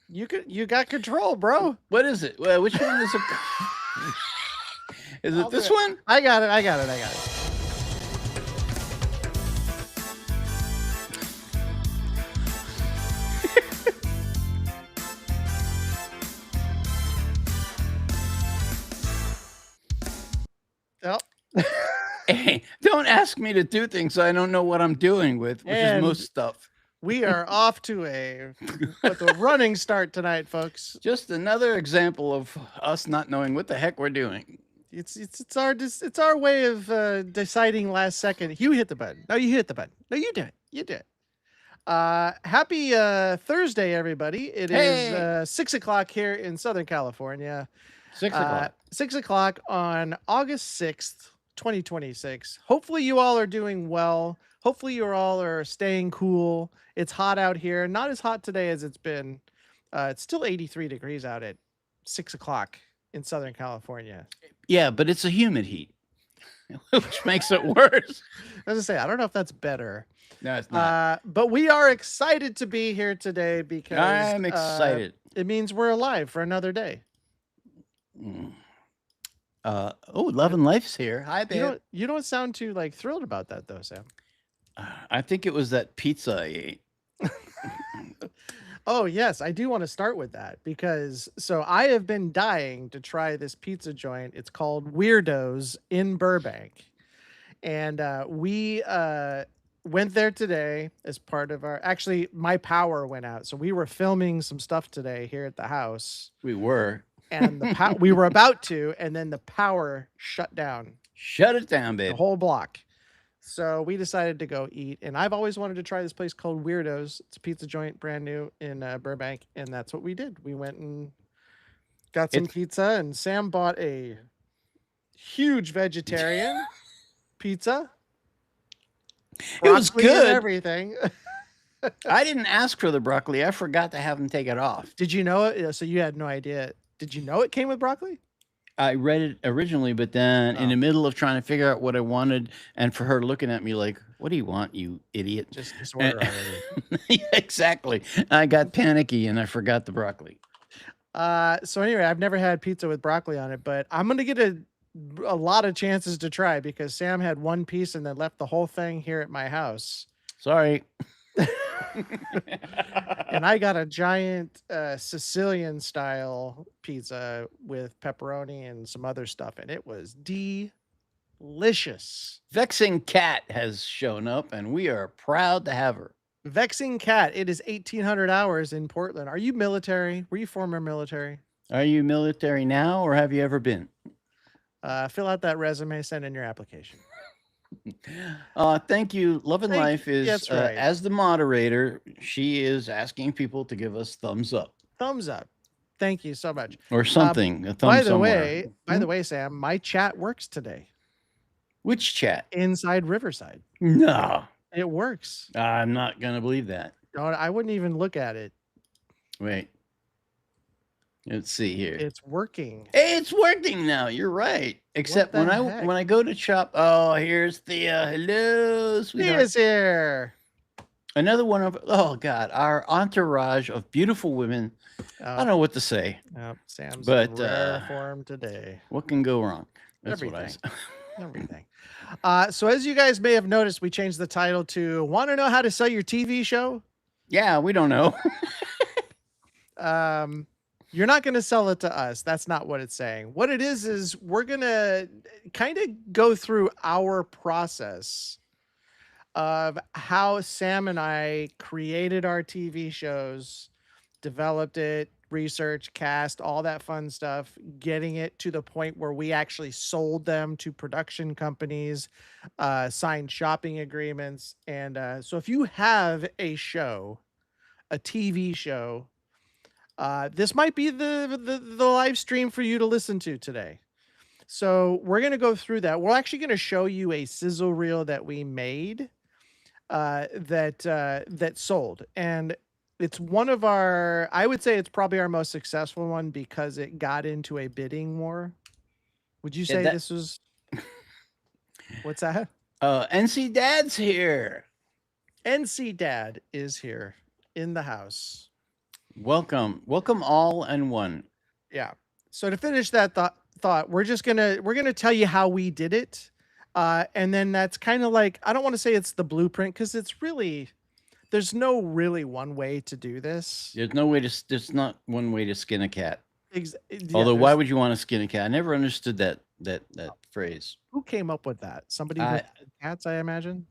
You got control, bro. What is it? Well, which one is it? Is it I'll do this it. one? I got it. I got it. I got it. Yep. Hey, don't ask me to do things I don't know what I'm doing with, which is And most stuff. we are off to a with a running start tonight, folks. Just another example of us not knowing what the heck we're doing. It's our way of deciding last second. You hit the button. No, you hit the button. No, you do it. You do it. Happy Thursday, everybody. It is Hey, 6 o'clock here in Southern California. 6 o'clock. 6 o'clock on August 6th, 2026. Hopefully, you all are doing well. Hopefully, you all are staying cool. It's hot out here. Not as hot today as it's been. It's still 83 degrees out at 6 o'clock in Southern California. Yeah, but it's a humid heat, which makes it worse. As I say, I don't know if that's better. No, it's not. But we are excited to be here today because I'm excited. it means we're alive for another day. Mm. Love and Life's here. Hi, You babe. don't sound too like thrilled about that though, Sam. I think it was that pizza I ate. Oh yes, I do want to start with that because so I have been dying to try this pizza joint. It's called Weirdos in Burbank, and we went there today as part of our. Actually, my power went out, so we were filming some stuff today here at the house, We were. and we were about to, and then the power shut down Shut it down, the babe. whole block. So we decided to go eat, and I've always wanted to try this place called Weirdos. It's a pizza joint, brand new in Burbank, and that's what we did. We went and got some It's pizza, and Sam bought a huge vegetarian pizza. It was Broccoli and good. everything. I didn't ask for the broccoli. I forgot to have him take it off. Did you know it? So you had no idea. Did you know it came with broccoli? I read it originally, but then in Oh. the middle of trying to figure out what I wanted, and for her looking at me like, "What do you want, you idiot?" Just order already. Yeah, exactly. I got panicky and I forgot the broccoli. So anyway, I've never had pizza with broccoli on it, but I'm gonna get a lot of chances to try because Sam had one piece and then left the whole thing here at my house. Sorry. And I got a giant Sicilian style pizza with pepperoni and some other stuff, and it was delicious. Vexing Cat has shown up, and we are proud to have her. Vexing Cat, it is 1800 hours in Portland. Are you military? Were you former military? Are you military now, or have you ever been? Fill out that resume, send in your application. Thank you. Love and Life is That's right. as the moderator. She is asking people to give us thumbs up Thumbs up. Thank you so much. or something. A thumb By the somewhere. way, Sam, my chat works today Which chat? inside Riverside. No, It works. I'm not gonna believe that. I wouldn't even look at it. Wait. Let's see here. It's working. Hey, it's working now. You're right. Except the when heck? I go to shop. Oh, here's Thea. Hello, He sweetheart. is here. Another one of our entourage of beautiful women. I don't know what to say. Sam's But, in rare form today. What can go wrong? That's what I Everything. say. Everything. So as you guys may have noticed, we changed the title to "Want to Know How to Sell Your TV Show?" Yeah, we don't know. You're not going to sell it to us. That's not what it's saying. What it is we're going to kind of go through our process of how Sam and I created our TV shows, developed it, research, cast, all that fun stuff, getting it to the point where we actually sold them to production companies, signed shopping agreements. And so if you have a show, a TV show, this might be the live stream for you to listen to today. So we're going to go through that. We're actually going to show you a sizzle reel that we made that sold. And it's one of our, I would say it's probably our most successful one because it got into a bidding war. Would you say this was, what's that? NC Dad's here. NC Dad is here in the house. Welcome, welcome all and one. Yeah. So to finish that thought, we're gonna tell you how we did it, and then that's kind of like I don't want to say it's the blueprint because it's really there's no really one way to do this. There's no way to. There's not one way to skin a cat. Yeah, Although, why would you want to skin a cat? I never understood that phrase. who came up with that? Somebody with cats, I imagine.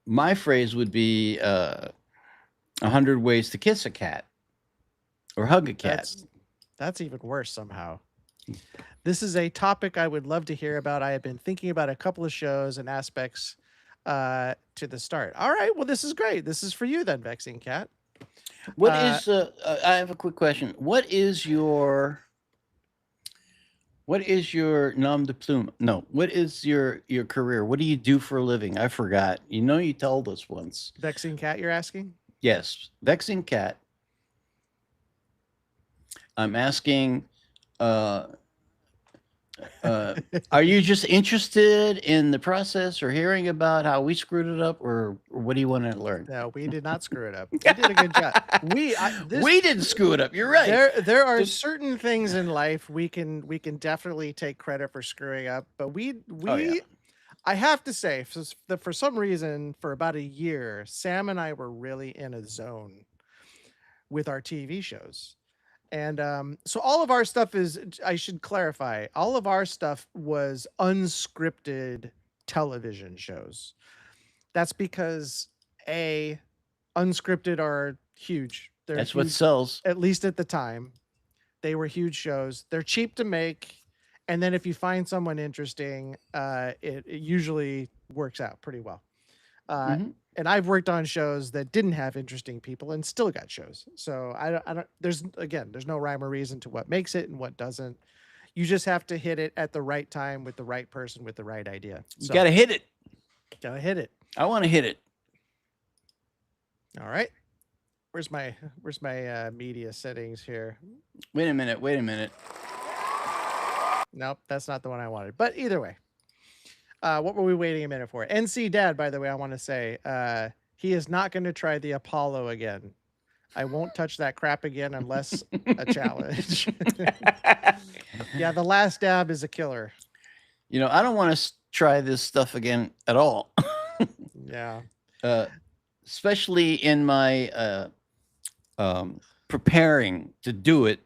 My phrase would be 100 ways to kiss a cat or hug a cat. That's even worse somehow. This is a topic I would love to hear about. I have been thinking about a couple of shows and aspects to the start. All right, well, this is great. This is for you then, Vexing Cat. What is? I have a quick question. What is your nom de plume? No. What is your career? What do you do for a living? I forgot. You know, you told us once. Vexing Cat, you're asking? Yes, Vexing Cat. I'm asking. Are you just interested in the process or hearing about how we screwed it up, or what do you want to learn? No, we did not screw it up. We did a good job. We didn't screw it up. You're right. There are certain things in life we can definitely take credit for screwing up, but I have to say that for some reason for about a year, Sam and I were really in a zone with our TV shows. And so all of our stuff is, I should clarify, all of our stuff was unscripted television shows. That's because unscripted are huge. That's huge, what sells. At least at the time. They were huge shows. They're cheap to make. And then if you find someone interesting, it usually works out pretty well. And I've worked on shows that didn't have interesting people and still got shows. So I don't, there's no rhyme or reason to what makes it and what doesn't. You just have to hit it at the right time with the right person with the right idea. So, you got to hit it. Gotta hit it. I want to hit it. All right. Where's my media settings here? Wait a minute. Nope, that's not the one I wanted. But either way. What were we waiting a minute for? NC Dad, by the way, I want to say, he is not going to try the Apollo again. I won't touch that crap again unless a challenge. Yeah, the last dab is a killer. You know, I don't want to try this stuff again at all. Yeah. Especially in my preparing to do it.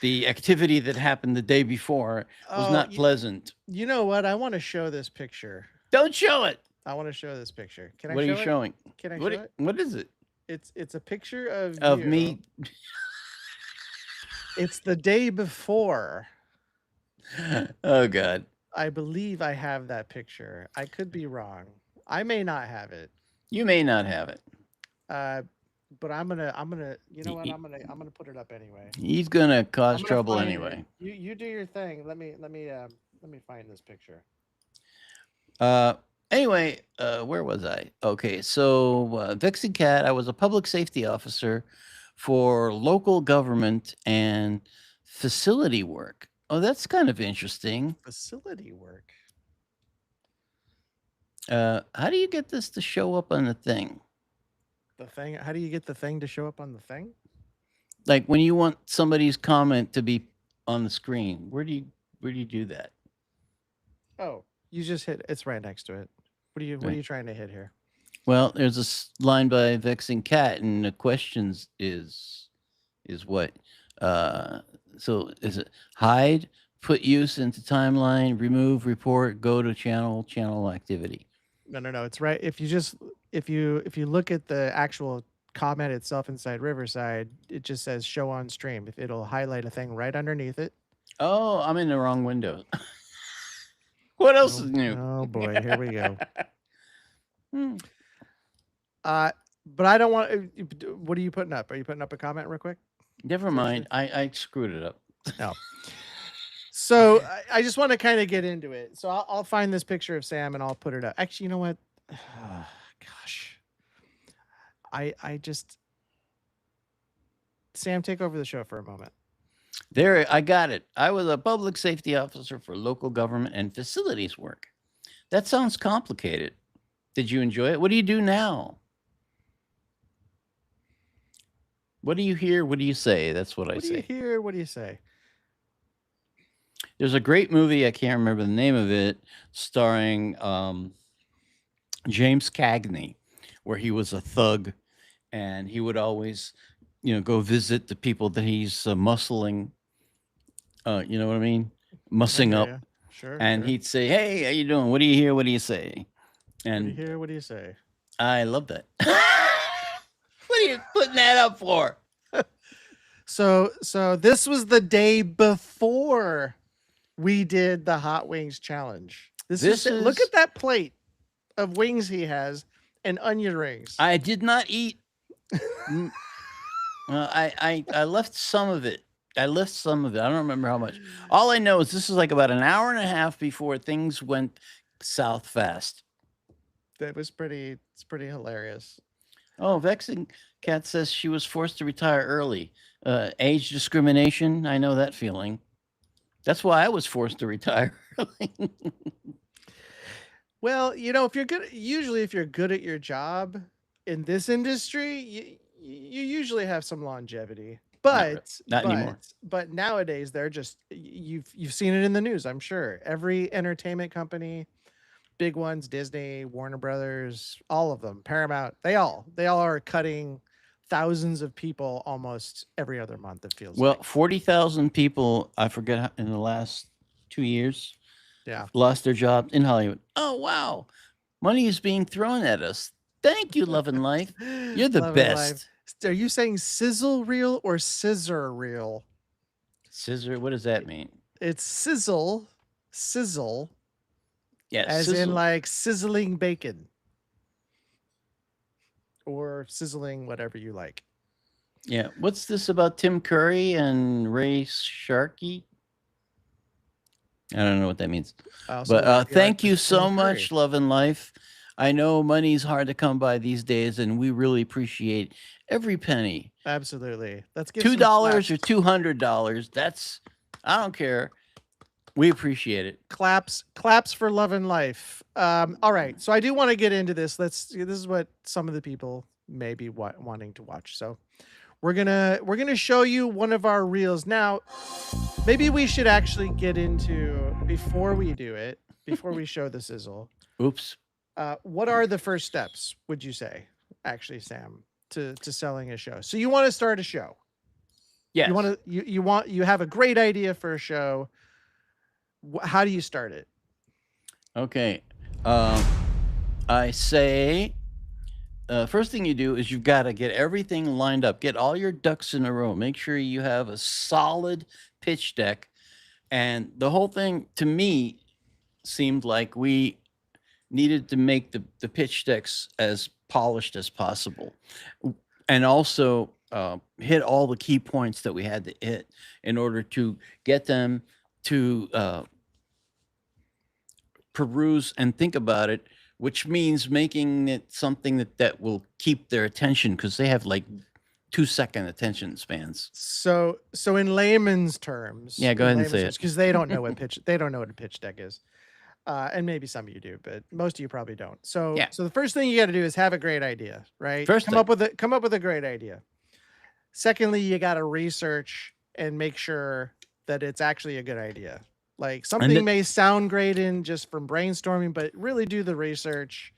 The activity that happened the day before was not pleasant. You know what? I want to show this picture. Don't show it. I want to show this picture. Can I? What are you showing? Can I show it? What is it? It's a picture of you. Me. It's the day before. Oh God. I believe I have that picture. I could be wrong. I may not have it. You may not have it. But I'm gonna you know what, I'm gonna put it up anyway. He's gonna cause trouble anyway. You do your thing. Let me find this picture. Anyway, where was I? Okay, so Vexing Cat, I was a public safety officer for local government and facility work. Oh, that's kind of interesting. Facility work. How do you get this to show up on the thing? The thing? How do you get the thing to show up on the thing? Like when you want somebody's comment to be on the screen, where do you do that? Oh, you just hit. It's right next to it. What are you trying to hit here? Well, there's a line by Vexing Cat, and the questions is what? So is it hide, put use into timeline, remove, report, go to channel activity? No. It's right. If you look at the actual comment itself inside Riverside, it just says show on stream. If it'll highlight a thing right underneath it. Oh, I'm in the wrong window. What else is new? Oh boy, here we go. But I don't want. What are you putting up? Are you putting up a comment real quick? Never mind. I screwed it up. No. So I just want to kind of get into it. So I'll find this picture of Sam and I'll put it up. Actually, you know what? Gosh. I just. Sam, take over the show for a moment. There, I got it. I was a public safety officer for local government and facilities work. That sounds complicated. Did you enjoy it? What do you do now? What do you hear? What do you say? That's what I What do you say. hear? What do you say? There's a great movie, I can't remember the name of it, starring James Cagney, where he was a thug and he would always, go visit the people that he's muscling, you know what I mean? I Mussing hear up. you. Sure, And sure. he'd say, "Hey, how you doing? What do you hear? What do you say?" What do you And hear? What do you say? I love that. What are you putting that up for? So this was the day before we did the hot wings challenge. This is This look at is that plate of wings he has and onion rings. I did not eat. I left some of it. I left some of it. I don't remember how much. All I know is this is like about an hour and a half before things went south fast. That was pretty. It's pretty hilarious. Oh, Vexing Cat says she was forced to retire early. Age discrimination. I know that feeling. That's why I was forced to retire early. Well, if you're good, usually if you're good at your job in this industry, you usually have some longevity. Not anymore. But nowadays they're just you've seen it in the news, I'm sure. Every entertainment company, big ones, Disney, Warner Brothers, all of them, Paramount, they all are cutting thousands of people almost every other month, it feels Well, like. 40,000 people, I forget, in the last 2 years Yeah. lost their jobs in Hollywood. Oh, wow. Money is being thrown at us. Thank you, Love and Life. You're the Love and Life. best. Are you saying sizzle reel or scissor reel? Scissor, what does that mean? It's sizzle, Yeah, as in sizzle. like sizzling bacon or sizzling whatever you like. Yeah. What's this about Tim Curry and Ray Sharkey? I don't know what that means. But thank you so much, Love and Life. I know money's hard to come by these days, and we really appreciate every penny. Absolutely. Let's give $2 or $200. I don't care. We appreciate it. Claps for Love and Life. All right, so I do want to get into this. This is what some of the people may be wanting to watch. So we're gonna show you one of our reels now. Maybe we should actually get into, before we do it, before we show the sizzle. Oops. What are the first steps, would you say, actually, Sam, to selling a show? So you want to start a show. Yes. You have a great idea for a show. How do you start it? Okay. I say, first thing you do is you've got to get everything lined up. Get all your ducks in a row. Make sure you have a solid pitch deck. And the whole thing, to me, seemed like we needed to make the pitch decks as polished as possible. And also hit all the key points that we had to hit in order to get them to peruse and think about it, which means making it something that will keep their attention, because they have like 2-second attention spans. So in layman's terms, Yeah, go ahead and say it. because they don't know what a pitch deck is, and maybe some of you do, but most of you probably don't. So Yeah. so the first thing you got to do is have a great idea, right? First come up with a great idea. Secondly, you got to research and make sure that it's actually a good idea. Like, something may sound great in just from brainstorming, but really do the research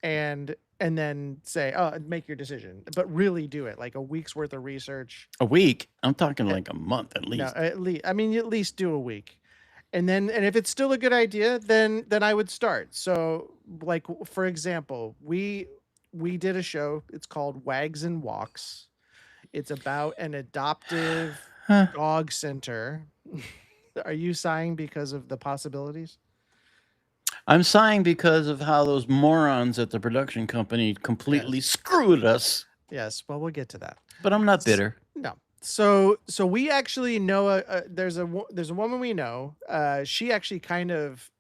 and then say, oh, make your decision, but really do it, like a week's worth of research. A week? I'm talking like a month at least. No, at least do a week. And if it's still a good idea, then I would start. So, like, for example, we did a show. It's called Wags and Walks. It's about an adoptive dog center. Are you sighing because of the possibilities? I'm sighing because of how those morons at the production company completely screwed us. Yes, well, we'll get to that. But I'm not bitter. No. So we actually know there's a woman we know. She actually kind of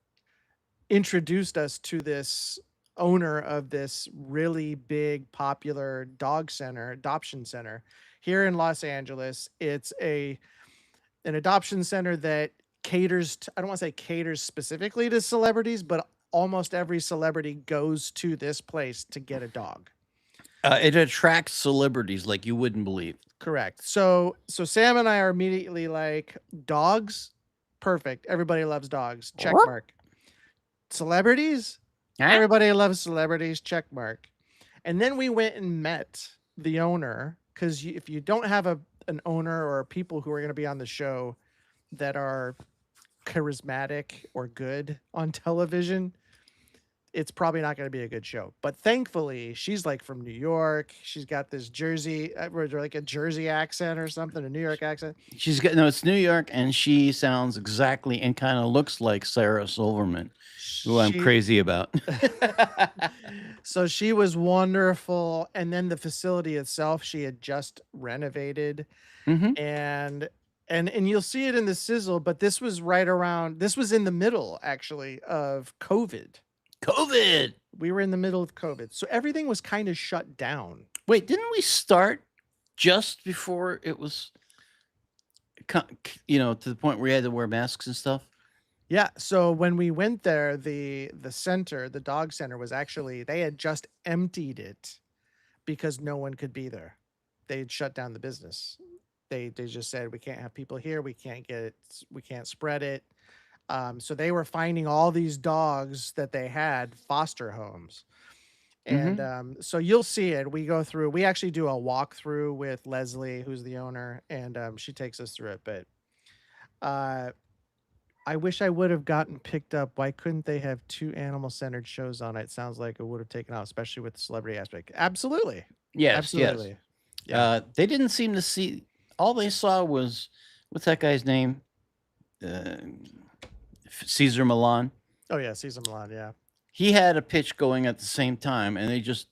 introduced us to this owner of this really big, popular adoption center here in Los Angeles. It's an adoption center that caters to, I don't want to say caters specifically to celebrities, but almost every celebrity goes to this place to get a dog. It attracts celebrities like you wouldn't believe. Correct. So Sam and I are immediately like, dogs, perfect. Everybody loves dogs. Check mark. Celebrities, Huh? everybody loves celebrities. Check mark. And then we went and met the owner, because if you don't have an owner or people who are going to be on the show that are charismatic or good on television, it's probably not going to be a good show. But thankfully, she's like from New York. She's got this Jersey, like a Jersey accent or something, a New York accent. She's got no. It's New York, and she sounds exactly and kind of looks like Sarah Silverman, who I'm She, crazy about. so she was wonderful. And then the facility itself, she had just renovated, Hmm. and and you'll see it in the sizzle. But this was right around. This was in the middle, actually, of COVID. COVID. We were in the middle of COVID, so everything was kind of shut down. Wait, didn't we start just before it was, to the point where you had to wear masks and stuff? Yeah, so when we went there, the center, the dog center, was actually, they had just emptied it because no one could be there. They had shut down the business. They just said, we can't have people here, we can't get it, we can't spread it. So they were finding all these dogs that they had foster homes. And so you'll see it. We go through, we actually do a walkthrough with Leslie, who's the owner, and she takes us through it. But uh, I wish I would have gotten picked up. Why couldn't they have two animal-centered shows on it? Sounds like it would have taken off, especially with the celebrity aspect. Absolutely. Yes, yes. Absolutely. Yeah. They didn't seem to see. All they saw was, what's that guy's name? Caesar Milan. Oh yeah, Caesar Milan. Yeah. He had a pitch going at the same time, and they just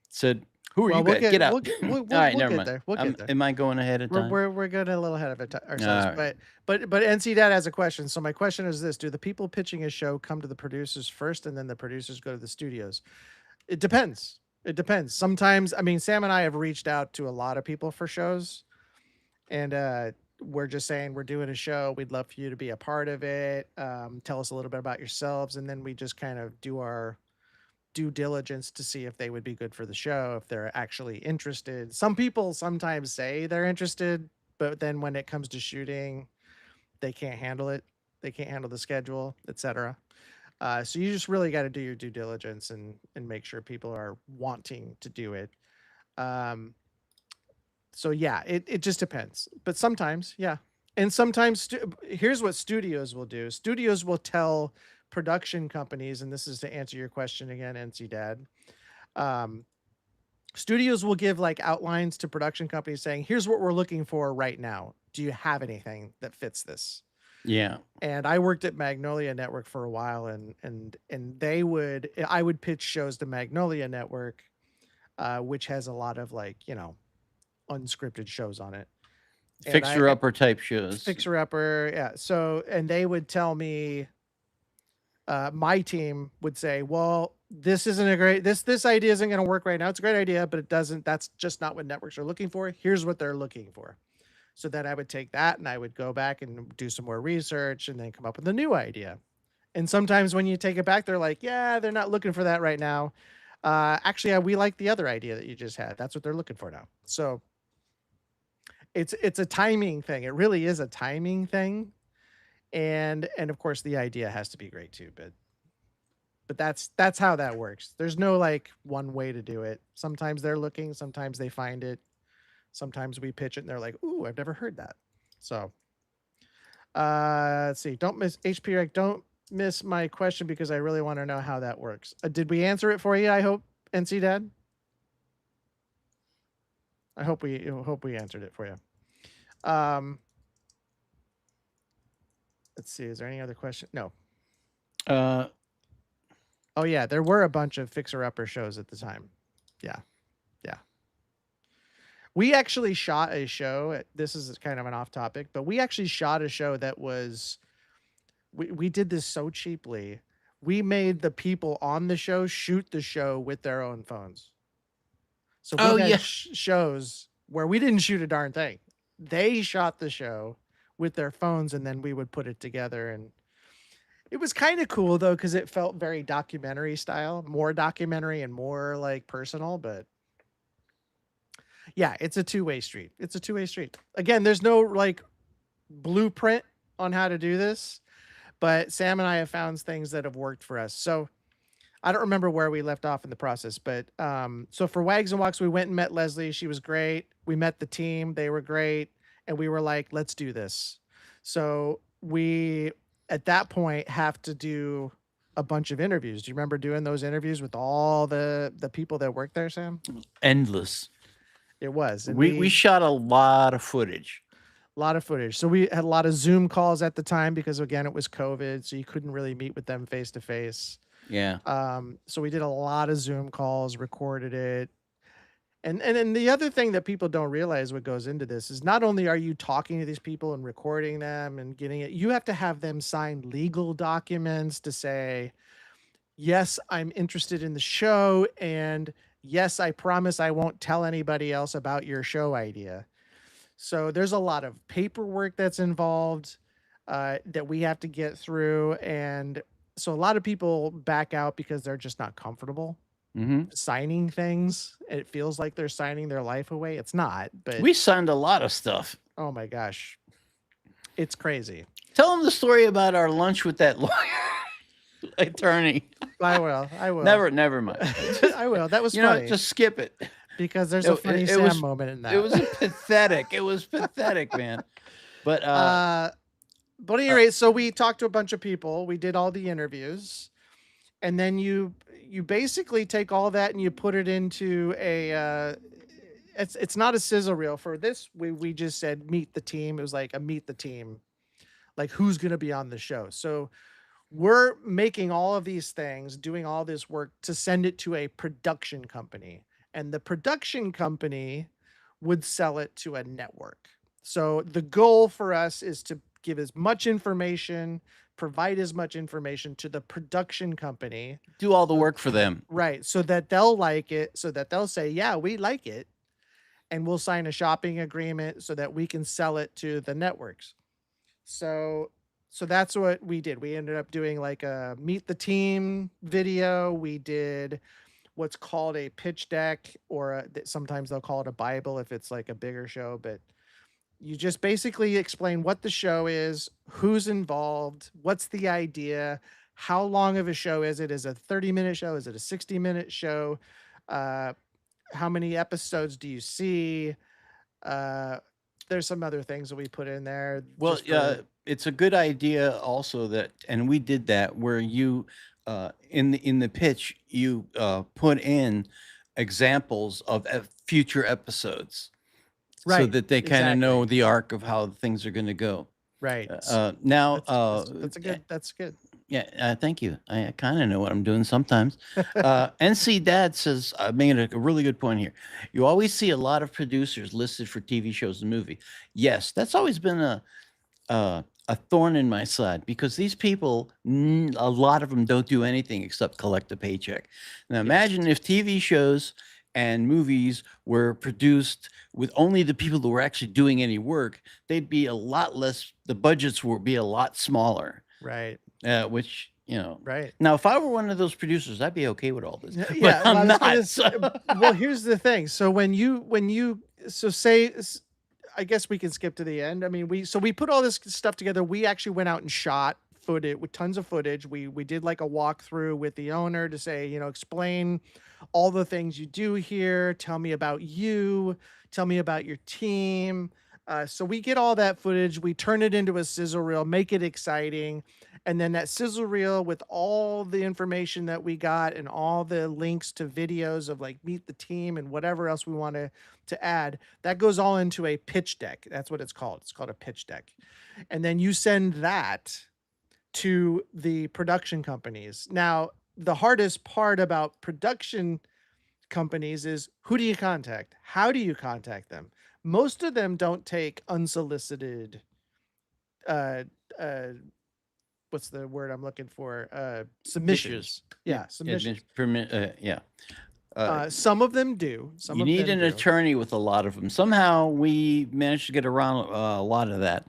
said, "Who are Well, you we'll guys? get Get out!" we'll All right, get never mind. there. We'll get there. Am I going ahead of time? We're going a little ahead of ourselves. All right. But NC Dad has a question. So my question is this: do the people pitching a show come to the producers first, and then the producers go to the studios? It depends. It depends. Sometimes, I mean, Sam and I have reached out to a lot of people for shows, and we're just saying, we're doing a show. We'd love for you to be a part of it. Tell us a little bit about yourselves, and then we just kind of do our due diligence to see if they would be good for the show, if they're actually interested. Some people sometimes say they're interested, but then when it comes to shooting, they can't handle it. They can't handle the schedule, etc. So you just really got to do your due diligence and make sure people are wanting to do it. Um, so yeah, it just depends. But sometimes, yeah. And sometimes here's what studios will do. Studios will tell production companies, and this is to answer your question again, NC Dad. Studios will give like outlines to production companies saying, here's what we're looking for right now. Do you have anything that fits this? Yeah. And I worked at Magnolia Network for a while, and I would pitch shows to Magnolia Network, which has a lot of, like, unscripted shows on it. Fixer upper type shows. Fixer upper, yeah. So, and they would tell me, my team would say, well, this isn't a great, this idea isn't going to work right now. It's a great idea, but it doesn't, that's just not what networks are looking for. Here's what they're looking for. So then I would take that and I would go back and do some more research and then come up with a new idea. And sometimes when you take it back, they're like, yeah, they're not looking for that right now. Actually, we like the other idea that you just had. That's what they're looking for now. So it's a timing thing. It really is a timing thing. And of course the idea has to be great too, but that's how that works. There's no like one way to do it. Sometimes they're looking, sometimes they find it. Sometimes we pitch it and they're like, ooh, I've never heard that. So let's see. Don't miss HP Rec. Don't miss my question because I really want to know how that works. Did we answer it for you? I hope, NC Dad. I hope we answered it for you. Let's see. Is there any other question? No. Oh yeah, there were a bunch of fixer-upper shows at the time. Yeah. We actually shot a show. This is kind of an off topic, but we actually shot a show that was, we did this so cheaply. We made the people on the show shoot the show with their own phones. So we had shows where we didn't shoot a darn thing. They shot the show with their phones, and then we would put it together. And it was kind of cool though, because it felt very documentary style, more documentary and more like personal. But Yeah, it's a two-way street. It's a two-way street. Again, there's no like blueprint on how to do this, but Sam and I have found things that have worked for us. So I don't remember where we left off in the process, but so for Wags and Walks, we went and met Leslie. She was great. We met the team. They were great. And we were like, let's do this. So we, at that point, have to do a bunch of interviews. Do you remember doing those interviews with all the people that work there, Sam? Endless. It was. And We shot a lot of footage. a lot of footage. So we had a lot of Zoom calls at the time because again, it was COVID, so you couldn't really meet with them face to face. Yeah. So we did a lot of Zoom calls, recorded it. And the other thing that people don't realize what goes into this is not only are you talking to these people and recording them and getting it, you have to have them sign legal documents to say, yes, I'm interested in the show, and yes, I promise I won't tell anybody else about your show idea. So there's a lot of paperwork that's involved that we have to get through. And so a lot of people back out because they're just not comfortable signing things. It feels like they're signing their life away. It's not, but We signed a lot of stuff. oh my gosh, it's crazy. Tell them the story about our lunch with that lawyer attorney. I will. Never mind. I will. That was You funny know, just skip it. because there's a funny Sam was- moment in that. It was pathetic. It was pathetic, man. But But at any rate, so we talked to a bunch of people. We did all the interviews, and then you basically take all that and you put it into a. It's not a sizzle reel for this. We just said meet the team. It was like a meet the team, like who's going to be on the show. So we're making all of these things, doing all this work to send it to a production company, and the production company would sell it to a network. So the goal for us is to give as much information, provide as much information to the production company, do all the work for them. right? So that they'll like it, so that they'll say, yeah, we like it. And we'll sign a shopping agreement so that we can sell it to the networks. So that's what we did. We ended up doing like a meet the team video. We did what's called a pitch deck, or sometimes they'll call it a Bible if it's like a bigger show, but you just basically explain what the show is, who's involved, what's the idea, how long of a show is it? Is it a 30-minute show? Is it a 60-minute show? How many episodes do you see? There's some other things that we put in there. Well, just for- it's a good idea also that, and we did that where you, in the pitch, you put in examples of future episodes, so Right, that they kind of exactly. know the arc of how things are going to go. right. Now, That's a good. That's good. Yeah, thank you. I kind of know what I'm doing sometimes. NC Dad says, I made a really good point here. You always see a lot of producers listed for TV shows and movie. Yes, that's always been a thorn in my side because these people, a lot of them don't do anything except collect a paycheck. Now imagine if TV shows and movies were produced with only the people that were actually doing any work, they'd be a lot less, the budgets would be a lot smaller. Right. Which, Right. now if I were one of those producers, I'd be okay with all this. But Yeah. I'm I was not. gonna so- say- well, here's the thing. So when you say, I guess we can skip to the end. I mean, we put all this stuff together. We actually went out and shot footage with tons of footage. We did like a walkthrough with the owner to say, explain all the things you do here. Tell me about you. Tell me about your team. So we get all that footage. We turn it into a sizzle reel, make it exciting. And then that sizzle reel with all the information that we got and all the links to videos of like meet the team and whatever else we want to add, that goes all into a pitch deck. That's what it's called. It's called a pitch deck. And then you send that to the production companies. Now, the hardest part about production companies is who do you contact? How do you contact them? Most of them don't take unsolicited what's the word I'm looking for? Submissions. Yeah, submissions. Some of them do. Some You of need them an do. attorney with a lot of them. Somehow we managed to get around a lot of that.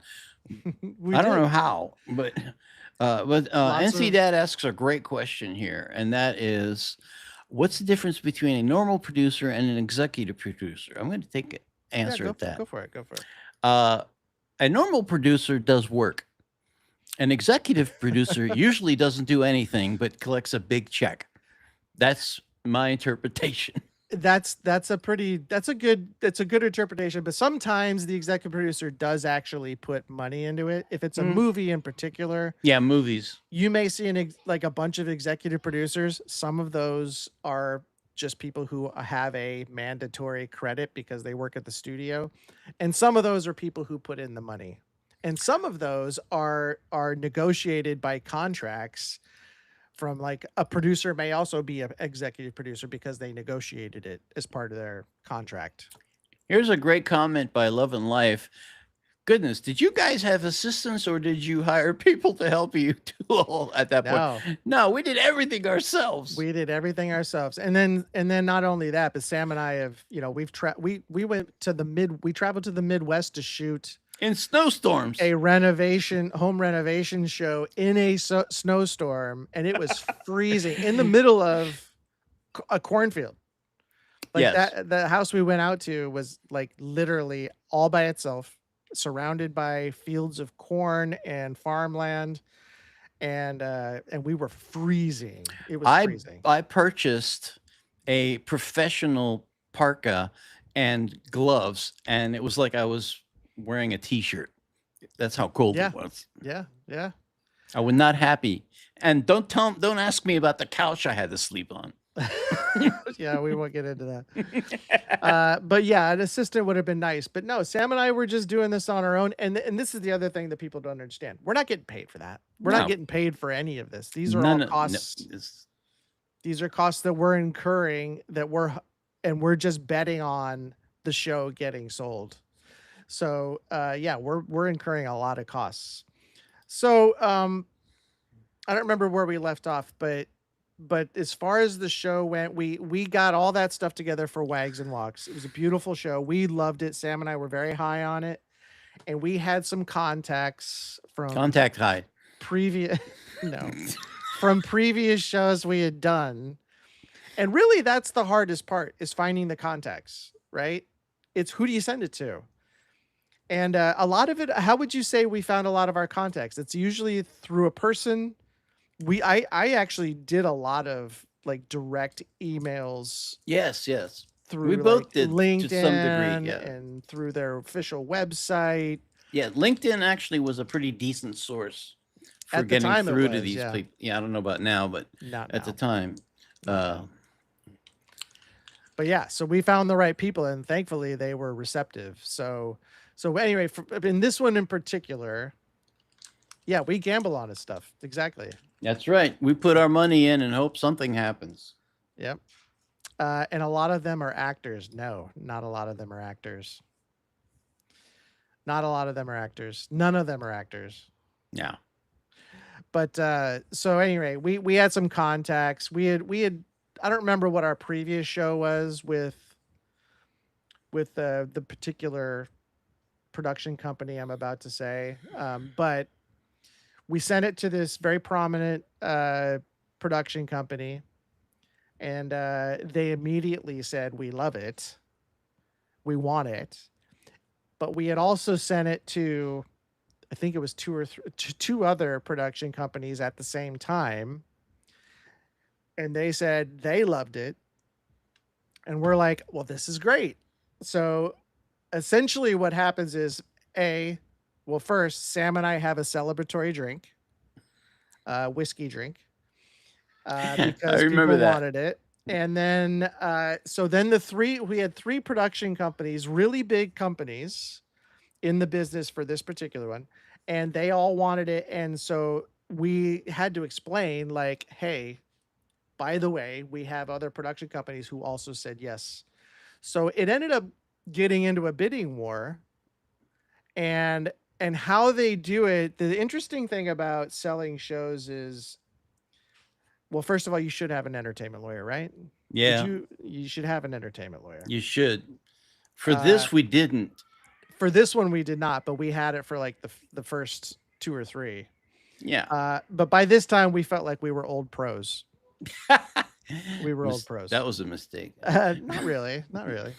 We I don't did. know how, but Lots NC of- Dad asks a great question here, and that is, what's the difference between a normal producer and an executive producer? I'm going to take an Yeah, answer at that. go for it. Go for it. A normal producer does work. An executive producer usually doesn't do anything but collects a big check. That's my interpretation. That's a good interpretation, but sometimes the executive producer does actually put money into it. If it's a movie in particular, Yeah, movies. you may see like a bunch of executive producers. Some of those are just people who have a mandatory credit because they work at the studio, and some of those are people who put in the money, and some of those are negotiated by contracts from, like, a producer may also be an executive producer because they negotiated it as part of their contract. Here's a great comment by Love and Life. Goodness, did you guys have assistants or did you hire people to help you do all at that point? No, we did everything ourselves. We did everything ourselves. And then not only that, but Sam and I have, you know, we went to we traveled to the Midwest to shoot in snowstorms a home renovation show in a snowstorm, and it was freezing in the middle of a cornfield. Like, yes. The house we went out to was like literally all by itself, surrounded by fields of corn and farmland, and we were freezing. It was freezing. I purchased a professional parka and gloves, and it was like I was wearing a t-shirt. That's how cold it was. Yeah. I was not happy. And don't ask me about the couch I had to sleep on. Yeah, we won't get into that. But yeah, an assistant would have been nice. But no, Sam and I were just doing this on our own. And this is the other thing that people don't understand. We're not getting paid for that. We're not getting paid for any of this. These are all costs. These are costs that we're incurring and we're just betting on the show getting sold. So yeah, we're incurring a lot of costs. So I don't remember where we left off, but as far as the show went, we got all that stuff together for Wags and Walks. It was a beautiful show. We loved it. Sam and I were very high on it, and we had some contacts from from previous shows we had done. And really, that's the hardest part, is finding the contacts, right? It's who do you send it to? And a lot of it, how would you say we found a lot of our contacts? It's usually through a person. I actually did a lot of like direct emails. Yes. Through we both did LinkedIn to some degree, and through their official website. Yeah, LinkedIn actually was a pretty decent source for getting through to these people. Yeah, I don't know about now, but at the time. But yeah, so we found the right people, and thankfully they were receptive. So anyway, in this one in particular, yeah, we gamble on his stuff. Exactly. That's right. We put our money in and hope something happens. Yep. And a lot of them are actors. No, not a lot of them are actors. Not a lot of them are actors. None of them are actors. Yeah. But so anyway, we had some contacts. We had I don't remember what our previous show was with the particular production company I'm about to say, but we sent it to this very prominent production company, and they immediately said, we love it, we want it. But we had also sent it to, I think it was two other production companies at the same time, and they said they loved it, and we're like, well, this is great. So essentially what happens is, first, Sam and I have a celebratory drink, whiskey drink, because people wanted it. And then, so then we had three production companies, really big companies in the business for this particular one, and they all wanted it. And so we had to explain, like, hey, by the way, we have other production companies who also said yes. So it ended up getting into a bidding war, and how they do it. The interesting thing about selling shows is, well, first of all, you should have an entertainment lawyer, right? Yeah. You should have an entertainment lawyer. You should. For this, we didn't. For this one, we did not, but we had it for like the first 2 or 3. Yeah. But by this time, we felt like we were old pros. We were old pros. That was a mistake. Not really, not really.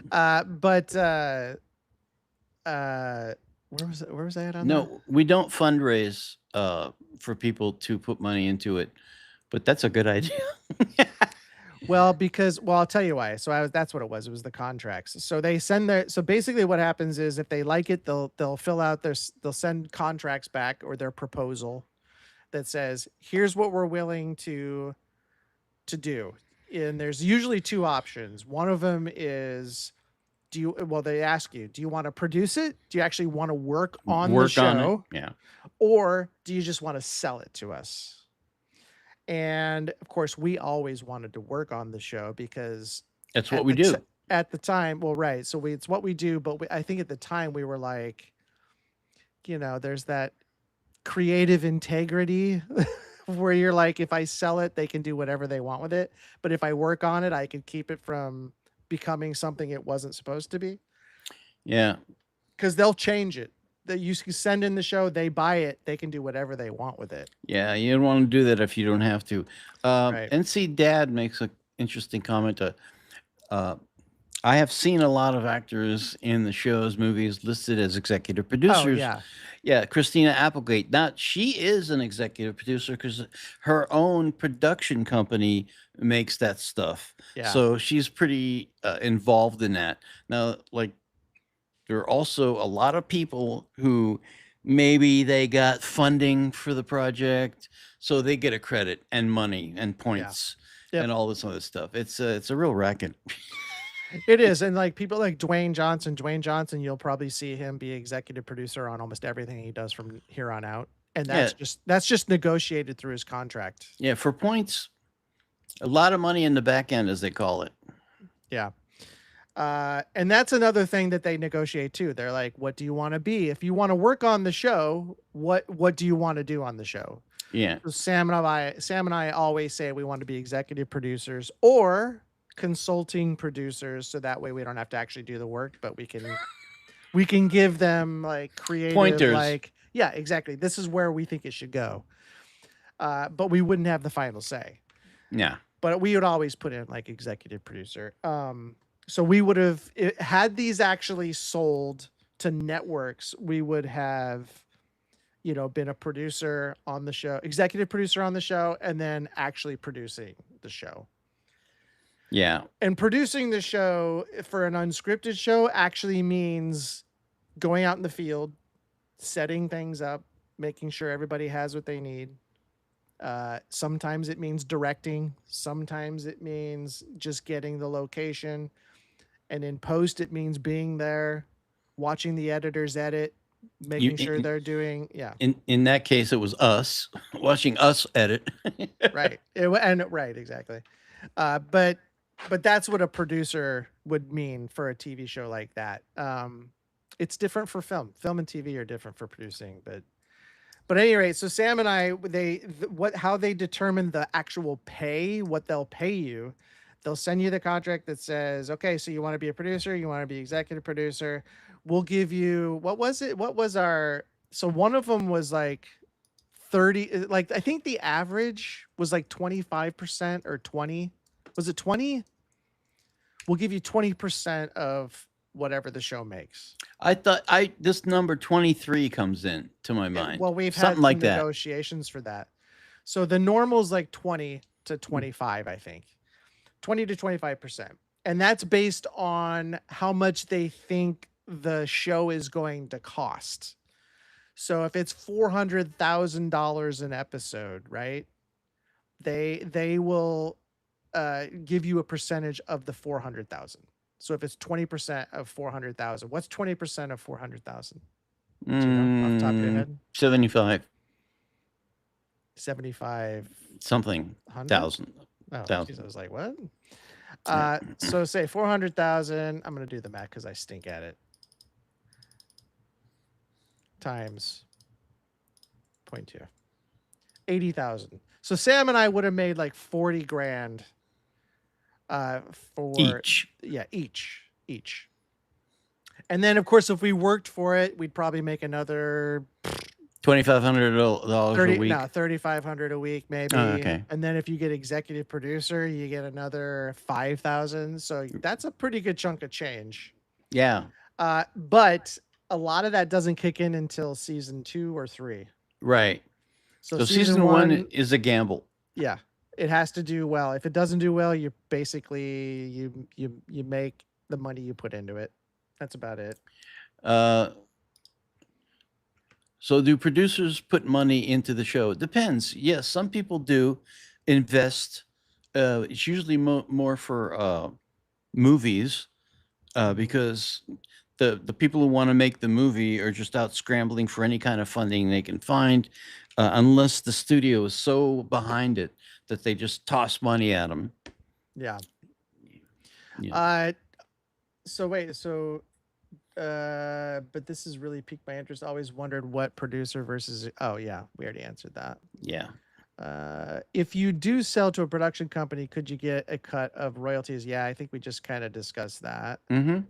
But where was I at on that? No, we don't fundraise for people to put money into it, but that's a good idea. Well, I'll tell you why. That's what it was. It was the contracts. So they send so basically what happens is if they like it, they'll fill out they'll send contracts back or their proposal that says, here's what we're willing to do. And there's usually two options. One of them is, they ask you, do you want to produce it? Do you actually want to work on the show? Yeah. Or do you just want to sell it to us? And of course, we always wanted to work on the show because that's what we do at the time. Well, right. So it's what we do. But I think at the time we were like, there's that creative integrity where you're like, if I sell it, they can do whatever they want with it. But if I work on it, I can keep it from becoming something it wasn't supposed to be. Yeah. Because they'll change it. That you send in the show, they buy it, they can do whatever they want with it. Yeah, you don't want to do that if you don't have to. Right. NC Dad makes an interesting comment. I have seen a lot of actors in the shows, movies listed as executive producers. Oh, yeah. Yeah, Christina Applegate. Now, she is an executive producer because her own production company makes that stuff. Yeah. So she's pretty involved in that. Now, like, there are also a lot of people who maybe they got funding for the project, so they get a credit and money and points and all this other stuff. It's a real racket. It is. And like people like Dwayne Johnson, you'll probably see him be executive producer on almost everything he does from here on out. And that's just negotiated through his contract. Yeah, for points, a lot of money in the back end, as they call it. Yeah. And that's another thing that they negotiate too. They're like, what do you want to be? If you want to work on the show, what do you want to do on the show? Yeah. So Sam and I always say we want to be executive producers or consulting producers, so that way we don't have to actually do the work, but we can give them like creative pointers. Like, yeah, exactly. This is where we think it should go. But we wouldn't have the final say. Yeah. But we would always put in like executive producer. So we would have had these actually sold to networks. We would have, been a producer on the show, executive producer on the show, and then actually producing the show. Yeah. And producing the show for an unscripted show actually means going out in the field, setting things up, making sure everybody has what they need. Sometimes it means directing. Sometimes it means just getting the location. And in post, it means being there, watching the editors edit, making sure they're doing, In that case, it was us watching us edit. Right. Right, exactly. But that's what a producer would mean for a TV show like that. It's different for film. Film and TV are different for producing, but at any rate, so Sam and I, how they determine the actual pay, what they'll pay you. They'll send you the contract that says, okay, so you want to be a producer, you want to be executive producer. We'll give you, what was it? What was so one of them was like 30, like I think the average was like 25% or 20. Was it 20? We'll give you 20% of whatever the show makes. I thought this number 23 comes in to my mind. Well, we've something had some like negotiations for that. So the normal is like 20 to 25, I think. 20 to 25%. And that's based on how much they think the show is going to cost. So if it's $400,000 an episode, right? They will give you a percentage of the 400,000. So if it's 20% of 400,000, what's 20% of 400,000? Do you know off the top of your head? 75. 75 something thousand. Oh, Thousand. geez, I was like, what? So say 400,000. I'm going to do the math because I stink at it. Times 0.2. 80,000. So Sam and I would have made like 40 grand for Each. Yeah, each. And then of course if we worked for it, we'd probably make another $2,500 a 30 week. no, 3,500 a week maybe. Oh, okay. And then if you get executive producer, you get another 5,000. So that's a pretty good chunk of change. Yeah. But a lot of that doesn't kick in until season 2 or 3. Right. So So season season one 1, is a gamble. yeah, it has to do well. If it doesn't do well, you basically you make the money you put into it. That's about it. So do producers put money into the show? It depends. Yes, some people do invest. It's usually more for movies because the people who want to make the movie are just out scrambling for any kind of funding they can find, unless the studio is so behind it that they just toss money at them. Yeah. Yeah. So wait, so but this has really piqued my interest. I always wondered what producer versus, oh yeah, we already answered that. Yeah. If you do sell to a production company, could you get a cut of royalties? Yeah, I think we just kind of discussed that. Mm-hmm.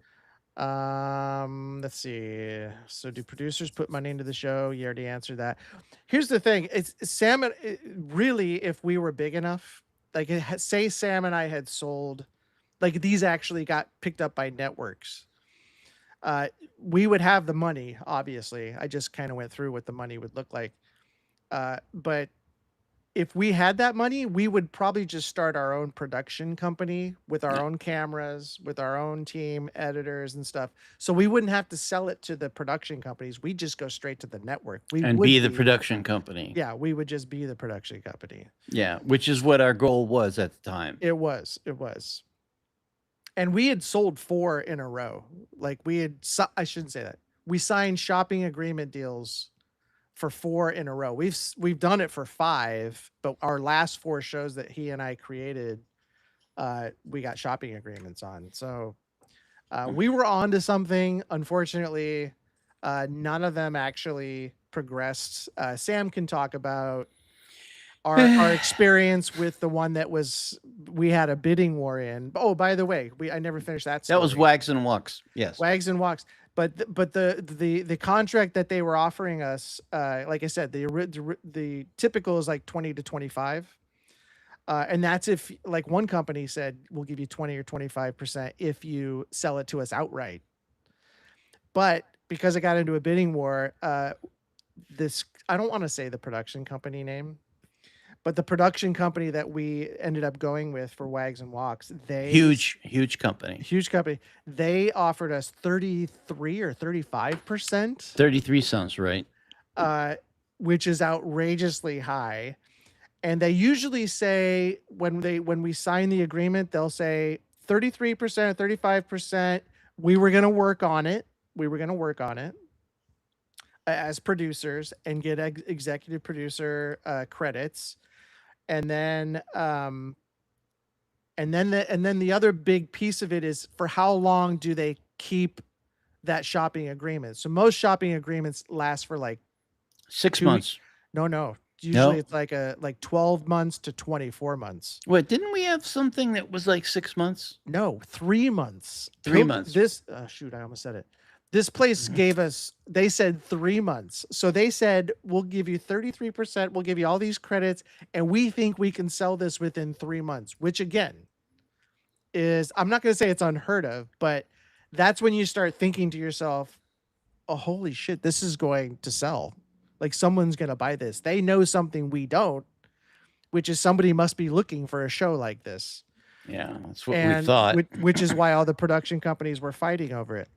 Let's see. So do producers put money into the show? You already answered that. Here's the thing. It's Sam and really, if we were big enough, like say Sam and I had sold, like these actually got picked up by networks. We would have the money, obviously. I just kind of went through what the money would look like. But if we had that money, we would probably just start our own production company with our own cameras, with our own team, editors and stuff. So we wouldn't have to sell it to the production companies. We'd just go straight to the network. We And would be the production company. Yeah, we would just be the production company. Yeah, which is what our goal was at the time. It was. And we had sold 4 in a row. Like I shouldn't say that. We signed shopping agreement deals for 4 in a row. We've done it for 5, but our last 4 shows that he and I created, we got shopping agreements on. So we were on to something. Unfortunately, none of them actually progressed. Sam can talk about our experience with the one that we had a bidding war in. Oh, by the way, I never finished that story. That was Wags and Walks. Yes. Wags and Walks. But the contract that they were offering us, like I said, the typical is like 20 to 25. And that's if, like, one company said, we'll give you 20 or 25% if you sell it to us outright. But because I got into a bidding war, I don't want to say the production company name, but the production company that we ended up going with for Wags and Walks, huge company. They offered us 33 or 35%. 33 sounds right. Which is outrageously high. And they usually say when we sign the agreement, they'll say 33%, 35%. We were going to work on it. As producers and get executive producer credits. And then the other big piece of it is, for how long do they keep that shopping agreement? So most shopping agreements last for like 6 months. No. Usually it's like 12 months to 24 months. Wait, didn't we have something that was like 6 months? No, 3 months. 3 months. I almost said it. This place gave us, they said 3 months. So they said, we'll give you 33%. We'll give you all these credits. And we think we can sell this within 3 months, which again is, I'm not going to say it's unheard of, but that's when you start thinking to yourself, oh, holy shit, this is going to sell. Like, someone's going to buy this. They know something we don't, which is somebody must be looking for a show like this. Yeah, that's what we thought. Which is why all the production companies were fighting over it.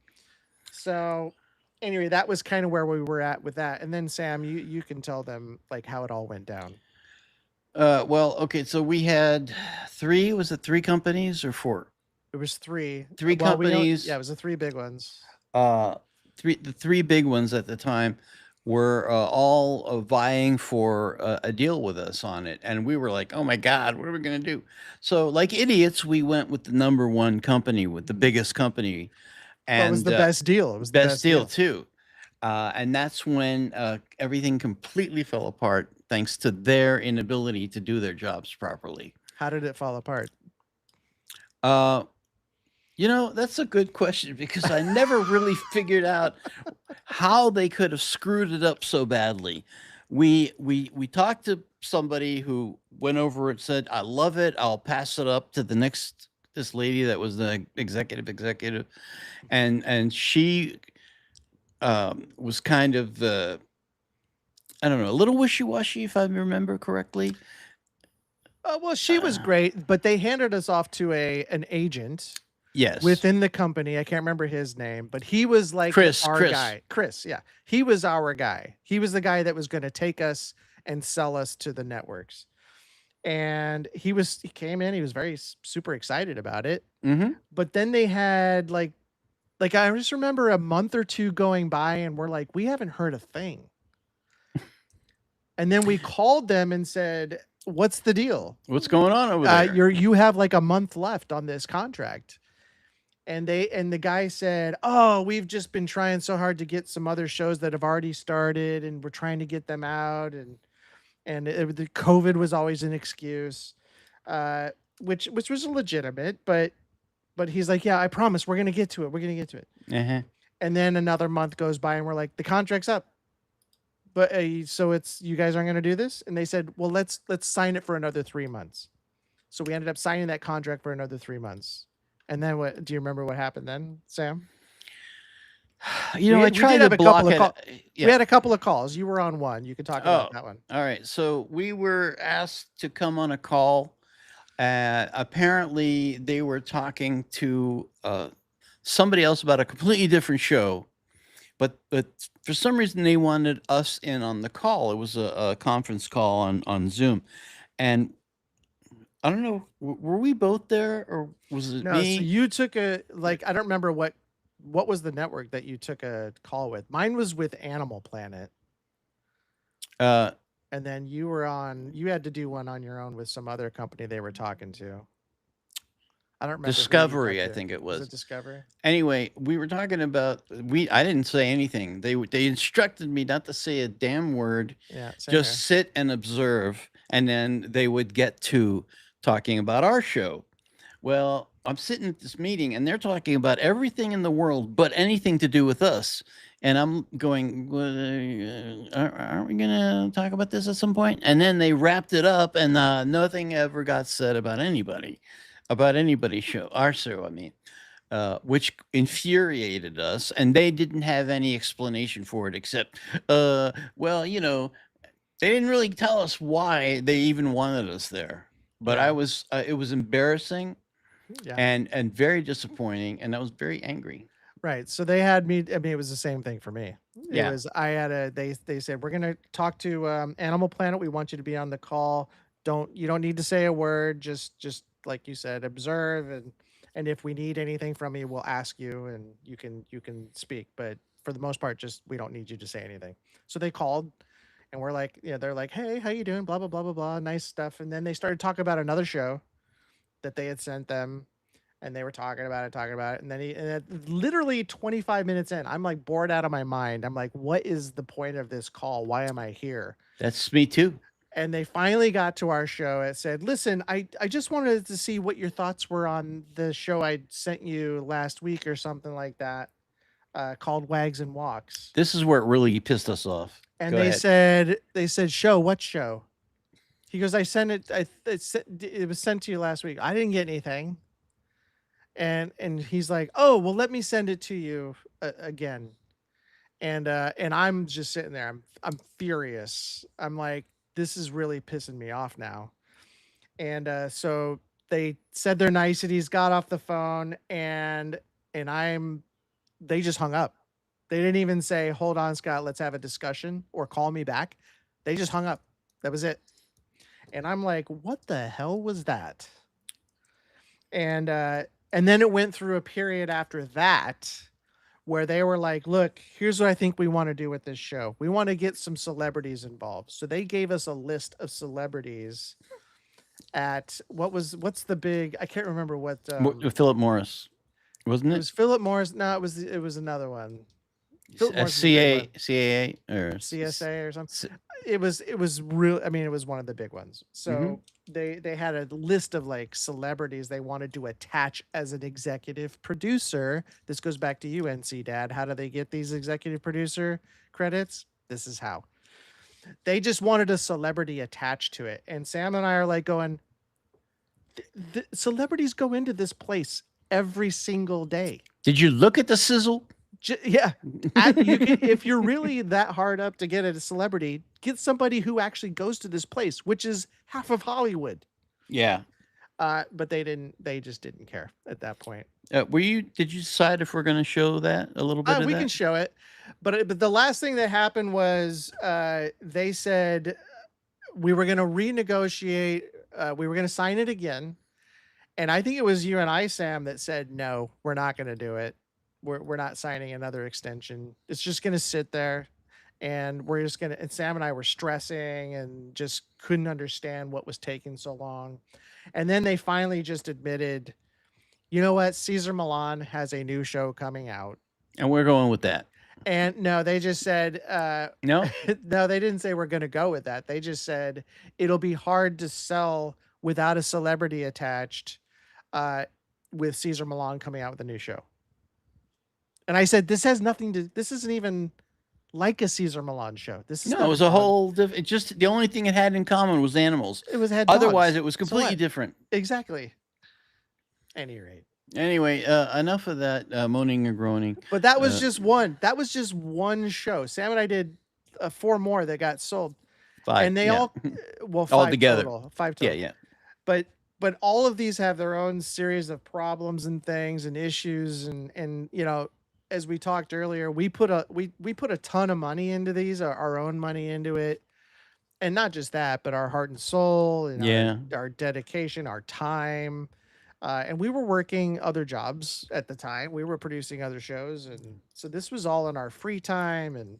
So anyway, that was kind of where we were at with that. And then Sam, you can tell them like how it all went down. Well, okay, so we had 3. Was it 3 companies or 4? It was 3. 3 companies. Yeah, it was the 3 big ones. The 3 big ones at the time were all vying for a deal with us on it, and we were like, "Oh my God, what are we gonna do?" So, like idiots, we went with the number 1 company, with the biggest company. And it was the best deal. It was the best deal too. And that's when everything completely fell apart, thanks to their inability to do their jobs properly. How did it fall apart? You know, that's a good question because I never really figured out how they could have screwed it up so badly. We talked to somebody who went over it, said, "I love it. I'll pass it up to the next this lady that was the executive, and she was kind of I don't know, a little wishy-washy if I remember correctly. Well, she was Uh, great, but they handed us off to an agent yes, within the company. I can't remember his name, but he was like our Chris. guy. Chris, yeah. He was our guy. He was the guy that was going to take us and sell us to the networks. And he came in, he was very super excited about it. Mm-hmm. But then they had like I just remember a month or two going by and we're like, we haven't heard a thing. And then we called them and said, "What's the deal? What's going on over there? You have like a month left on this contract." And the guy said, "Oh, we've just been trying so hard to get some other shows that have already started, and we're trying to get them out, and the COVID was always an excuse, which was legitimate, but he's like, yeah, I promise we're gonna get to it. We're gonna get to it." Uh-huh. And then another month goes by, and we're like, the contract's up, but so it's you guys aren't gonna do this. And they said, well, let's sign it for another 3 months. So we ended up signing that contract for another 3 months. And then what? Do you remember what happened then, Sam? You know, I We tried did to have a couple block of it. calls. Yeah. We had a couple of calls. You were on one. You could talk about that one. All right. So we were asked to come on a call. Apparently, they were talking to somebody else about a completely different show, but for some reason they wanted us in on the call. It was a conference call on Zoom, and I don't know, were we both there or was it No, so me? you took I don't remember what was the network that you took a call with. Mine was with Animal Planet. Uh, And then you had to do one on your own with some other company they were talking to. I don't remember. Discovery, I think it Was was. it Discovery? Anyway, we were talking about I didn't say anything. They instructed me not to say a damn word. Yeah. Just sit and observe, and then they would get to talking about our show. Well, I'm sitting at this meeting and they're talking about everything in the world but anything to do with us. And I'm going, well, aren't we going to talk about this at some point? And then they wrapped it up and nothing ever got said about anybody's show, our show, I mean, which infuriated us. And they didn't have any explanation for it except, well, you know, they didn't really tell us why they even wanted us there. But Yeah. it was embarrassing Yeah. and very disappointing, and I was very angry. Right. So they had me. I mean, it was the same thing for me. Yeah. It was they said, we're gonna talk to Animal Planet. We want you to be on the call. You don't need to say a word. Just like you said, observe, and if we need anything from you, we'll ask you, and you can speak. But for the most part, just we don't need you to say anything. So they called, and we're like, yeah, they're like, hey, how you doing? Blah blah blah blah blah. Nice stuff. And then they started talking about another show that they had sent them, and they were talking about it. And then literally 25 minutes in, I'm like bored out of my mind. I'm like, what is the point of this call? Why am I here? That's me too. And they finally got to our show. It said, listen, I just wanted to see what your thoughts were on the show I sent you last week or something like that, called Wags and Walks. This is where it really pissed us off. And Go they ahead. said, show, what show? He goes, I sent it. It was sent to you last week. I didn't get anything. And he's like, oh, well, let me send it to you again. And I'm just sitting there. I'm furious. I'm like, this is really pissing me off now. And so they said their niceties, got off the phone, and they just hung up. They didn't even say, hold on, Scott, let's have a discussion or call me back. They just hung up. That was it. And I'm like, what the hell was that? And then it went through a period after that where they were like, look, here's what I think we want to do with this show. We want to get some celebrities involved. So they gave us a list of celebrities at what's the big, I can't remember what. Philip Morris, wasn't it? It was Philip Morris. No, it was another one. Philip Morris CAA or CSA or something. it was real. I mean, it was one of the big ones. Mhm. So they had a list of like celebrities they wanted to attach as an executive producer. This goes back to you, NC Dad. How do they get these executive producer credits? This is how. They just wanted a celebrity attached to it. And Sam and I are like going, the celebrities go into this place every single day. Did you look at the sizzle? Yeah, you can, if you're really that hard up to get at a celebrity, get somebody who actually goes to this place, which is half of Hollywood. Yeah. But they didn't. They just didn't care at that point. Did you decide if we're going to show that a little bit of We that? can show it, but the last thing that happened was they said we were going to renegotiate. We were going to sign it again, and I think it was you and I, Sam, that said no, we're not going to do it. We're not signing another extension. It's just going to sit there, and we're just going to. And Sam and I were stressing and just couldn't understand what was taking so long, and then they finally just admitted, you know what, Caesar Milan has a new show coming out. And we're going with that. And no, they just said, No? no, they didn't say we're going to go with that. They just said it'll be hard to sell without a celebrity attached with Caesar Milan coming out with a new show. And I said, this isn't even like a Caesar Milan show. This is No, it was a whole different. Just the only thing it had in common was animals. had Otherwise, dogs. it was completely what? different. Exactly. Any rate. Anyway, enough of that moaning and groaning. But that was just one. That was just one show. Sam and I did 4 more that got sold. 5. And they all, well, 5 all together. total. 5 total. Yeah. But all of these have their own series of problems and things and issues and you know, as we talked earlier, we put a ton of money into these, our own money into it. And not just that, but our heart and soul and our dedication, our time. And we were working other jobs at the time. We were producing other shows, and so this was all in our free time, and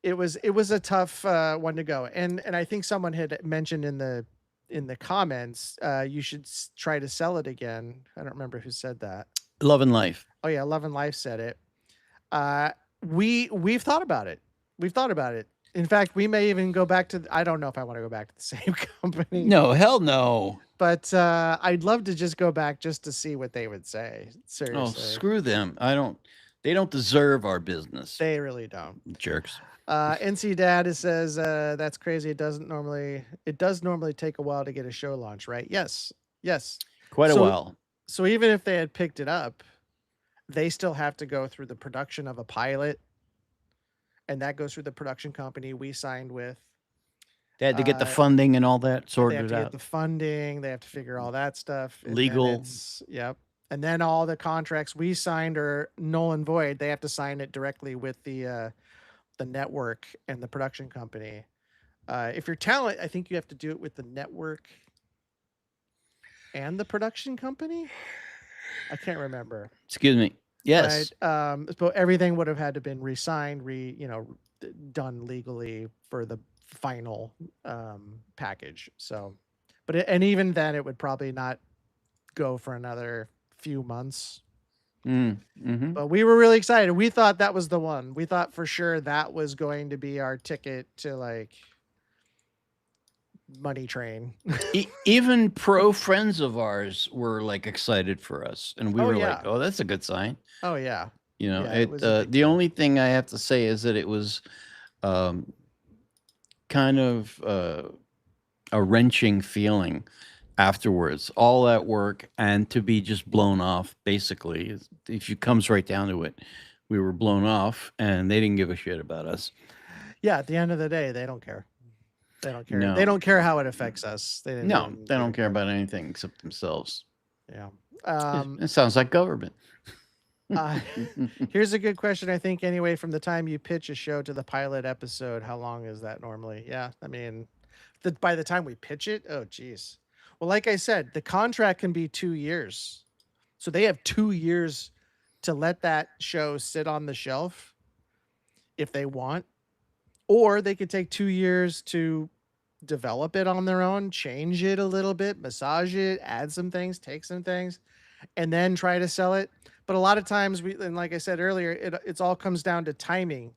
it was a tough one to go. And I think someone had mentioned in the comments, you should try to sell it again. I don't remember who said that. Love and Life. Oh yeah, Love and Life said it. We've thought about it. We've thought about it. In fact, we may even go back to. I don't know if I want to go back to the same company. No, hell no. But I'd love to just go back just to see what they would say. Seriously. Oh, screw them. They don't deserve our business. They really don't. Jerks. NC Dad says that's crazy. It does normally take a while to get a show launch, right? Yes. Quite a while. So even if they had picked it up, they still have to go through the production of a pilot, and that goes through the production company we signed with. They had to get the funding and all that sorted out. They have to get the funding. They have to figure all that stuff. Legal. Yep. And then all the contracts we signed are null and void. They have to sign it directly with the network and the production company. If you're talent, I think you have to do it with the network and the production company. I can't remember. Excuse me. Yes. But everything would have had to have been re-signed, done legally for the final package. So, and even then, it would probably not go for another few months. Mm-hmm. But we were really excited. We thought that was the one. We thought for sure that was going to be our ticket to like money train. Even pro friends of ours were like excited for us, and we were like, "Oh, that's a good sign." Oh yeah. You know, the only thing I have to say is that it was kind of a wrenching feeling afterwards, all that work and to be just blown off. Basically, if it comes right down to it, we were blown off and they didn't give a shit about us. Yeah, at the end of the day, they don't care. They don't care. No. They don't care how it affects us. They don't care about anything except themselves. Yeah. It sounds like government. Here's a good question, I think, anyway, from the time you pitch a show to the pilot episode, how long is that normally? Yeah, I mean, by the time we pitch it, oh, geez. Well, like I said, the contract can be 2 years. So they have 2 years to let that show sit on the shelf if they want. Or they could take 2 years to develop it on their own, change it a little bit, massage it, add some things, take some things, and then try to sell it. But a lot of times, and like I said earlier, it's all comes down to timing.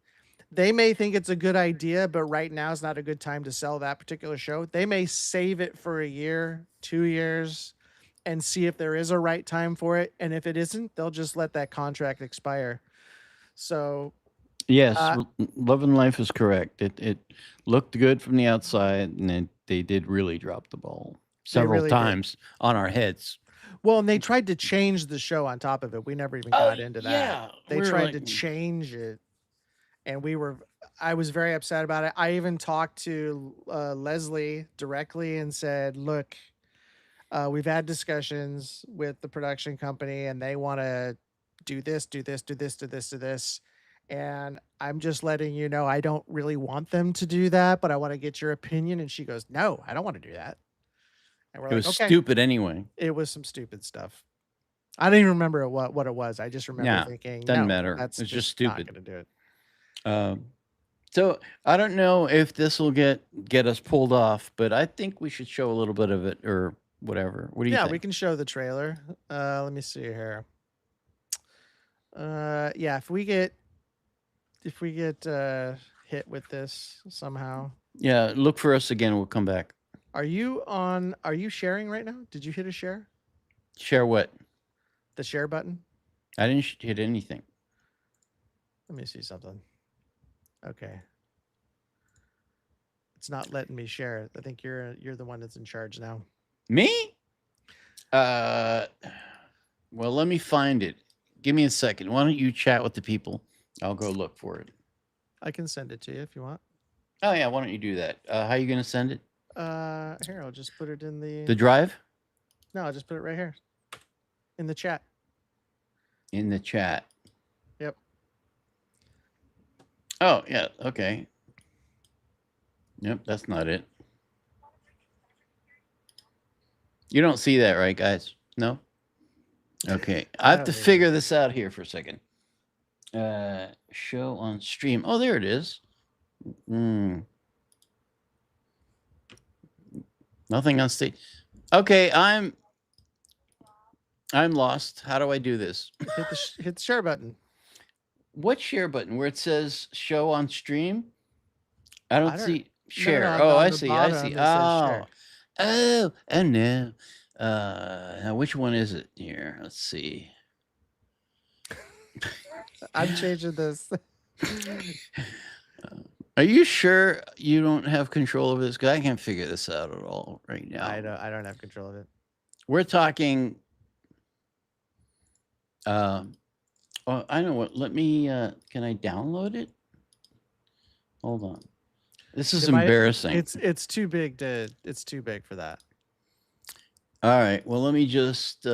they may think it's a good idea, but right now is not a good time to sell that particular show. They may save it for a year, 2 years, and see if there is a right time for it. And if it isn't, they'll just let that contract expire. So Yes, uh, Love and Life is correct. It looked good from the outside, and they did really drop the ball they several really did. times on our heads. Well, and they tried to change the show on top of it. We never even got into that. They we're tried like, to change it, and I was very upset about it. I even talked to Leslie directly and said, "Look, we've had discussions with the production company, and they want to do this, do this, do this, do this, do this." And I'm just letting you know I don't really want them to do that, but I want to get your opinion. And she goes, "No, I don't want to do that." And we're it like, was "Okay." stupid anyway. It was some stupid stuff. I don't even remember what it was. I just remember Yeah, thinking, doesn't "No, matter. that's It's just not stupid. going to do it." So I don't know if this will get us pulled off, but I think we should show a little bit of it or whatever. What do you Yeah, think? we can show the trailer. Let me see here. Yeah, if we get hit with this somehow. Yeah, look for us again. We'll come back. Are you sharing right now? Did you hit a share? Share what? The share button? I didn't hit anything. Let me see something. Okay. It's not letting me share. I think you're the one that's in charge now. Me? Well, let me find it. Give me a second. Why don't you chat with the people? I'll go look for it. I can send it to you if you want. Oh yeah, why don't you do that? How are you gonna send it? Here, I'll just put it in the drive. No, I'll just put it right here in the chat. In the chat. Yep. Oh yeah. Okay. Yep, that's not it. You don't see that, right, guys? No. Okay, I have to figure this out here for a second. Show on stream. Oh, there it is. Nothing on stage. Okay, I'm lost. How do I do this? Hit the share button. What share button? Where it says show on stream? I don't see share. No, I see. Oh, no. Now which one is it here? Let's see. I'm changing this. Are you sure you don't have control over this? Because I can't figure this out at all right now. I don't have control of it. We're talking. Oh, I know what. Let me. Can I download it? Hold on. This is embarrassing. It's too big to. It's too big for that. All right. Well, let me just.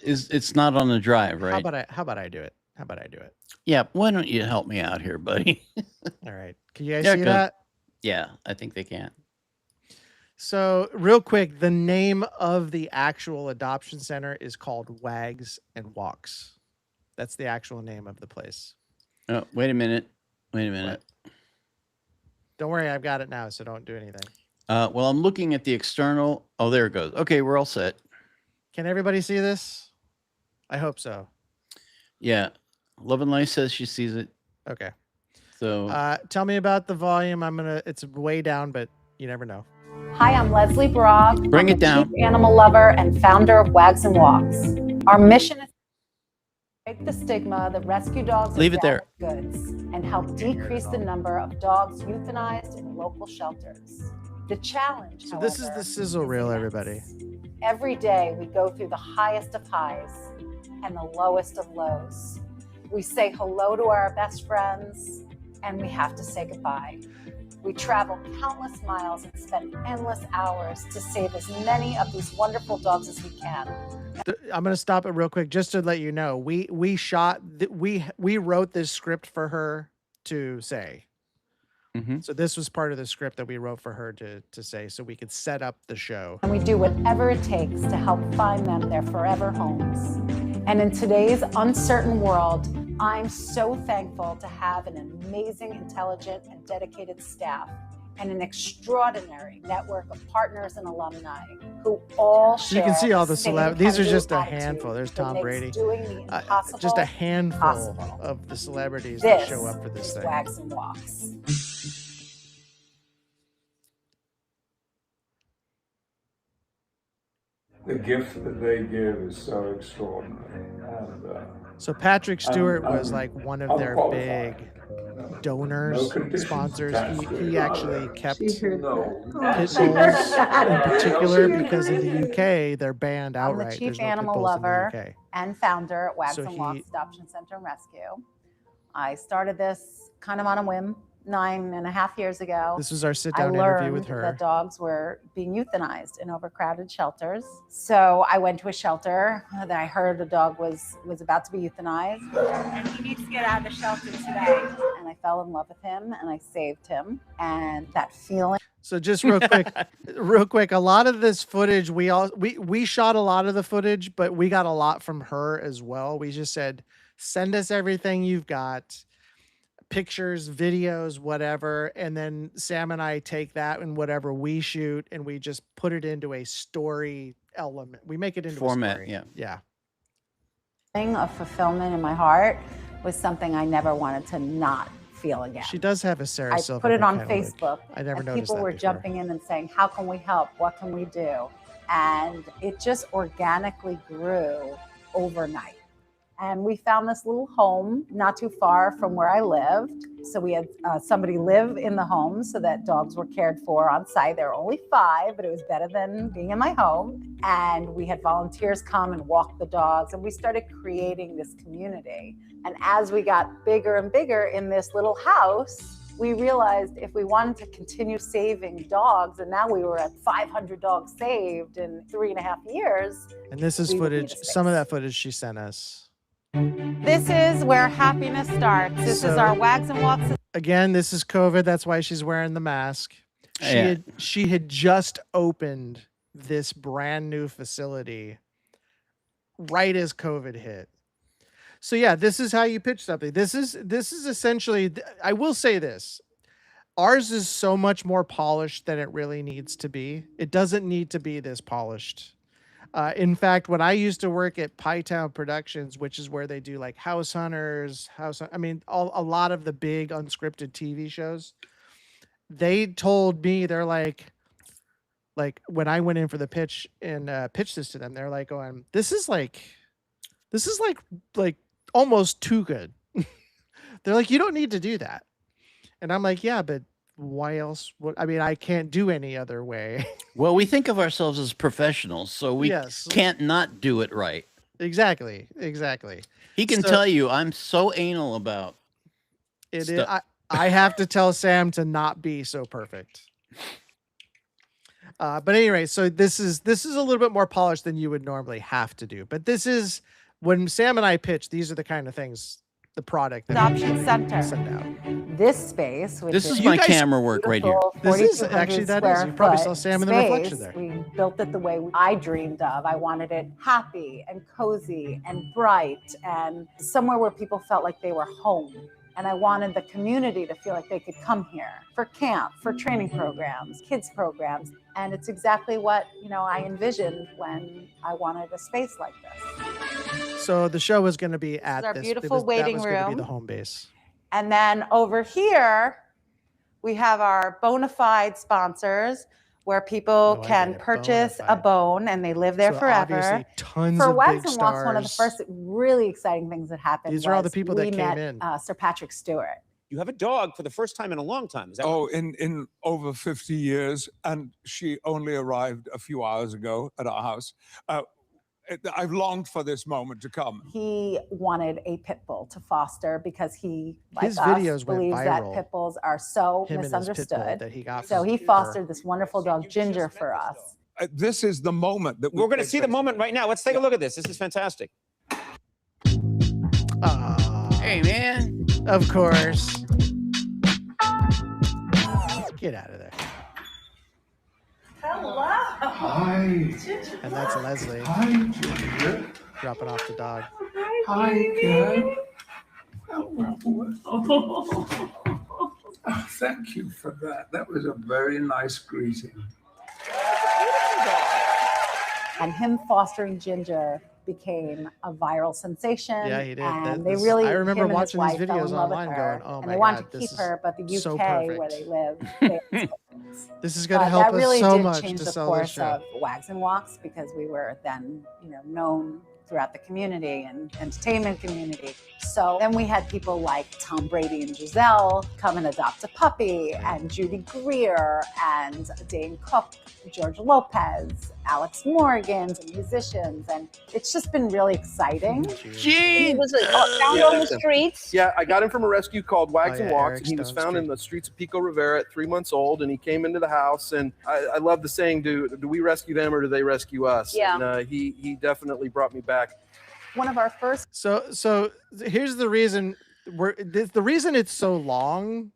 It's not on the drive, right? How about I do it? How about I do it? Yeah. Why don't you help me out here, buddy? All right. Can you guys see that? Yeah, I think they can. So real quick, the name of the actual adoption center is called Wags and Walks. That's the actual name of the place. Oh, wait a minute. What? Don't worry, I've got it now, so don't do anything. Well, I'm looking at the external. Oh, there it goes. Okay, we're all set. Can everybody see this? I hope so. Yeah. Love and Life says she sees it. Okay. So tell me about the volume. It's way down, but you never know. Hi, I'm Leslie Brock. Bring it down. Chief animal lover and founder of Wags and Walks. Our mission is to break the stigma that rescue dogs Leave it there. Goods and help decrease the number of dogs euthanized in local shelters. The challenge, So this is the sizzle reel, everybody. Every day we go through the highest of highs and the lowest of lows. We say hello to our best friends and we have to say goodbye. We travel countless miles and spend endless hours to save as many of these wonderful dogs as we can. I'm going to stop it real quick just to let you know. We wrote this script for her to say. Mm-hmm. So this was part of the script that we wrote for her to say so we could set up the show. And we do whatever it takes to help find them their forever homes. And in today's uncertain world, I'm so thankful to have an amazing, intelligent, and dedicated staff. and an extraordinary network of partners and alumni who all So you share can see all the same These are can-do just a attitude handful. There's that Tom makes Brady. doing the impossible Just a handful possible. of the celebrities that This show up for this is thing. Wags and Walks. The gift that they give is so extraordinary. So Patrick Stewart was I'm like one of their qualified. big donors, sponsors. He actually kept pit No. bulls in particular because in the UK they're banned I'm outright. the chief There's no pit animal bulls in the lover UK. and founder at Wags So and he- Walks Adoption Center and Rescue. I started this kind of on a whim 9.5 years ago. This was our I sit-down interview with learned her. that dogs were being euthanized in overcrowded shelters. So I went to a shelter that I heard a dog was about to be euthanized. And he needs to get out of the shelter today. And I fell in love with him and I saved him. And that feeling. So just real quick, a lot of this footage, we shot a lot of the footage, but we got a lot from her as well. We just said, send us everything you've got, pictures, videos, whatever. And then Sam and I take that and whatever we shoot and we just put it into a story element. We make it into Format, a story. yeah. Yeah. Of fulfillment in my heart was something I never wanted to not feel again. She does have a Sarah I Silverman put it on kind of look. Facebook. I never and noticed people that were before. jumping in and saying, how can we help? What can we do? And it just organically grew overnight. And we found this little home not too far from where I lived. So we had somebody live in the home so that dogs were cared for on site. There were only 5, but it was better than being in my home. And we had volunteers come and walk the dogs. And we started creating this community. And as we got bigger and bigger in this little house, we realized if we wanted to continue saving dogs, and now we were at 500 dogs saved in 3.5 years. And this is we would need footage, a some of space. that footage she sent us. This is where happiness starts. This is So- our Wags and Walks. Again, this is COVID. That's why she's wearing the mask. Yeah. She had just opened this brand new facility right as COVID hit. So yeah, this is how you pitch something. This is essentially, I will say this. Ours is so much more polished than it really needs to be. It doesn't need to be this polished. In fact, when I used to work at Pytown Productions, which is where they do like House Hunters, a lot of the big unscripted TV shows, they told me, they're like when I went in for the pitch and pitched this to them, they're like going, this is like almost too good. They're like, you don't need to do that. And I'm like, yeah, but why else would I can't do any other way. Well, we think of ourselves as professionals, so we Yes. can't not do it right. Exactly. He can So- tell you I'm so anal about It is. Stuff. I have to tell Sam to not be so perfect. But anyway, so this is a little bit more polished than you would normally have to do. But this is when Sam and I pitch. These are the kind of things, the product that we Adoption usually Center. send out. This space, which this is You my guys- camera work right here. This is 4,200 actually that square is. You probably saw foot Sam in the reflection space, there. We built it the way I dreamed of. I wanted it happy and cozy and bright and somewhere where people felt like they were home. And I wanted the community to feel like they could come here for camp, for training programs, kids programs. And it's exactly what, I envisioned when I wanted a space like this. So the show was going to be at our this. beautiful that waiting was going to be the room. home base. And then over here, we have our bona fide sponsors where people No can idea, purchase a Bonafide. bone and they live there So forever. obviously tons For of Wags big and Walks, one of the stars. first really exciting things that happened These are all the was people that we came met, in. Sir Patrick Stewart. You have a dog for the first time in a long time. Is that Oh, in over 50 years, and she only arrived a few hours ago at our house. I've longed for this moment to come. He wanted a pit bull to foster because he, like His us, videos went believes that viral. pit bulls are so Him and his pit bull misunderstood. that he got. So from he her. fostered this wonderful dog, Ginger, for us. This is the moment that we're going to take see the this. moment right now. Let's take a look at this. This is fantastic. Aw, Hey, man. of course. Get out of there. Hi. And that's Leslie Hi, Ginger. dropping off the dog. Hi, Ken. Oh, thank you for that. That was a very nice greeting. And him fostering Ginger became a viral sensation. Yeah, he did. And This- they really, I remember him and his watching these wife fell videos in love with online her, going, "Oh and my they wanted God, to this keep her, but the UK so where perfect." they live, they had chickens. This is going to But help that us really so did much change to the sell this course show. of Wags and Walks, because we were then, known throughout the community and entertainment community. So then we had people like Tom Brady and Giselle come and adopt a puppy, and Judy Greer and Dane Cook, George Lopez, Alex Morgan, and musicians, and it's just been really exciting. He was found Yeah, on the that's him. streets. Yeah, I got him from a rescue called Wags Oh, and yeah, Walks, Eric and he was Stone found in Street. the streets of Pico Rivera at 3 months old, and he came into the house, and I love the saying, do we rescue them or do they rescue us? Yeah. And he definitely brought me back. One of our first So here's the reason the reason it's so long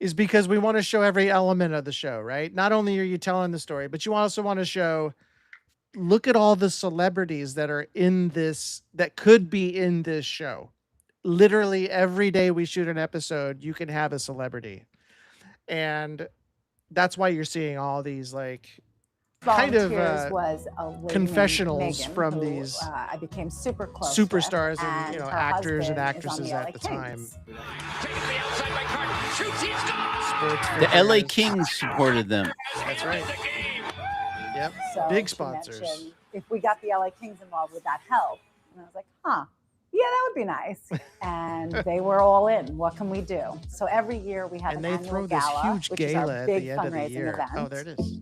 is because we want to show every element of the show, right? Not only are you telling the story, but you also want to show, look at all the celebrities that are in this, that could be in this show. Literally every day we shoot an episode, you can have a celebrity. And that's why you're seeing all these like kind of volunteers was a lady named confessionals Megan, from who, these I became super close superstars with, and her actors and husband is on actresses the at LA the time. Kings. Sports The LA figures. Kings supported them. That's right. Yep. So Big she sponsors. mentioned, if we got the LA Kings involved, would that help? And I was like, yeah, that would be nice. And they were all in. What can we do? So every year we have And an they annual throw this gala, huge which is gala our at big the end of the fundraising year. event. Oh, there it is.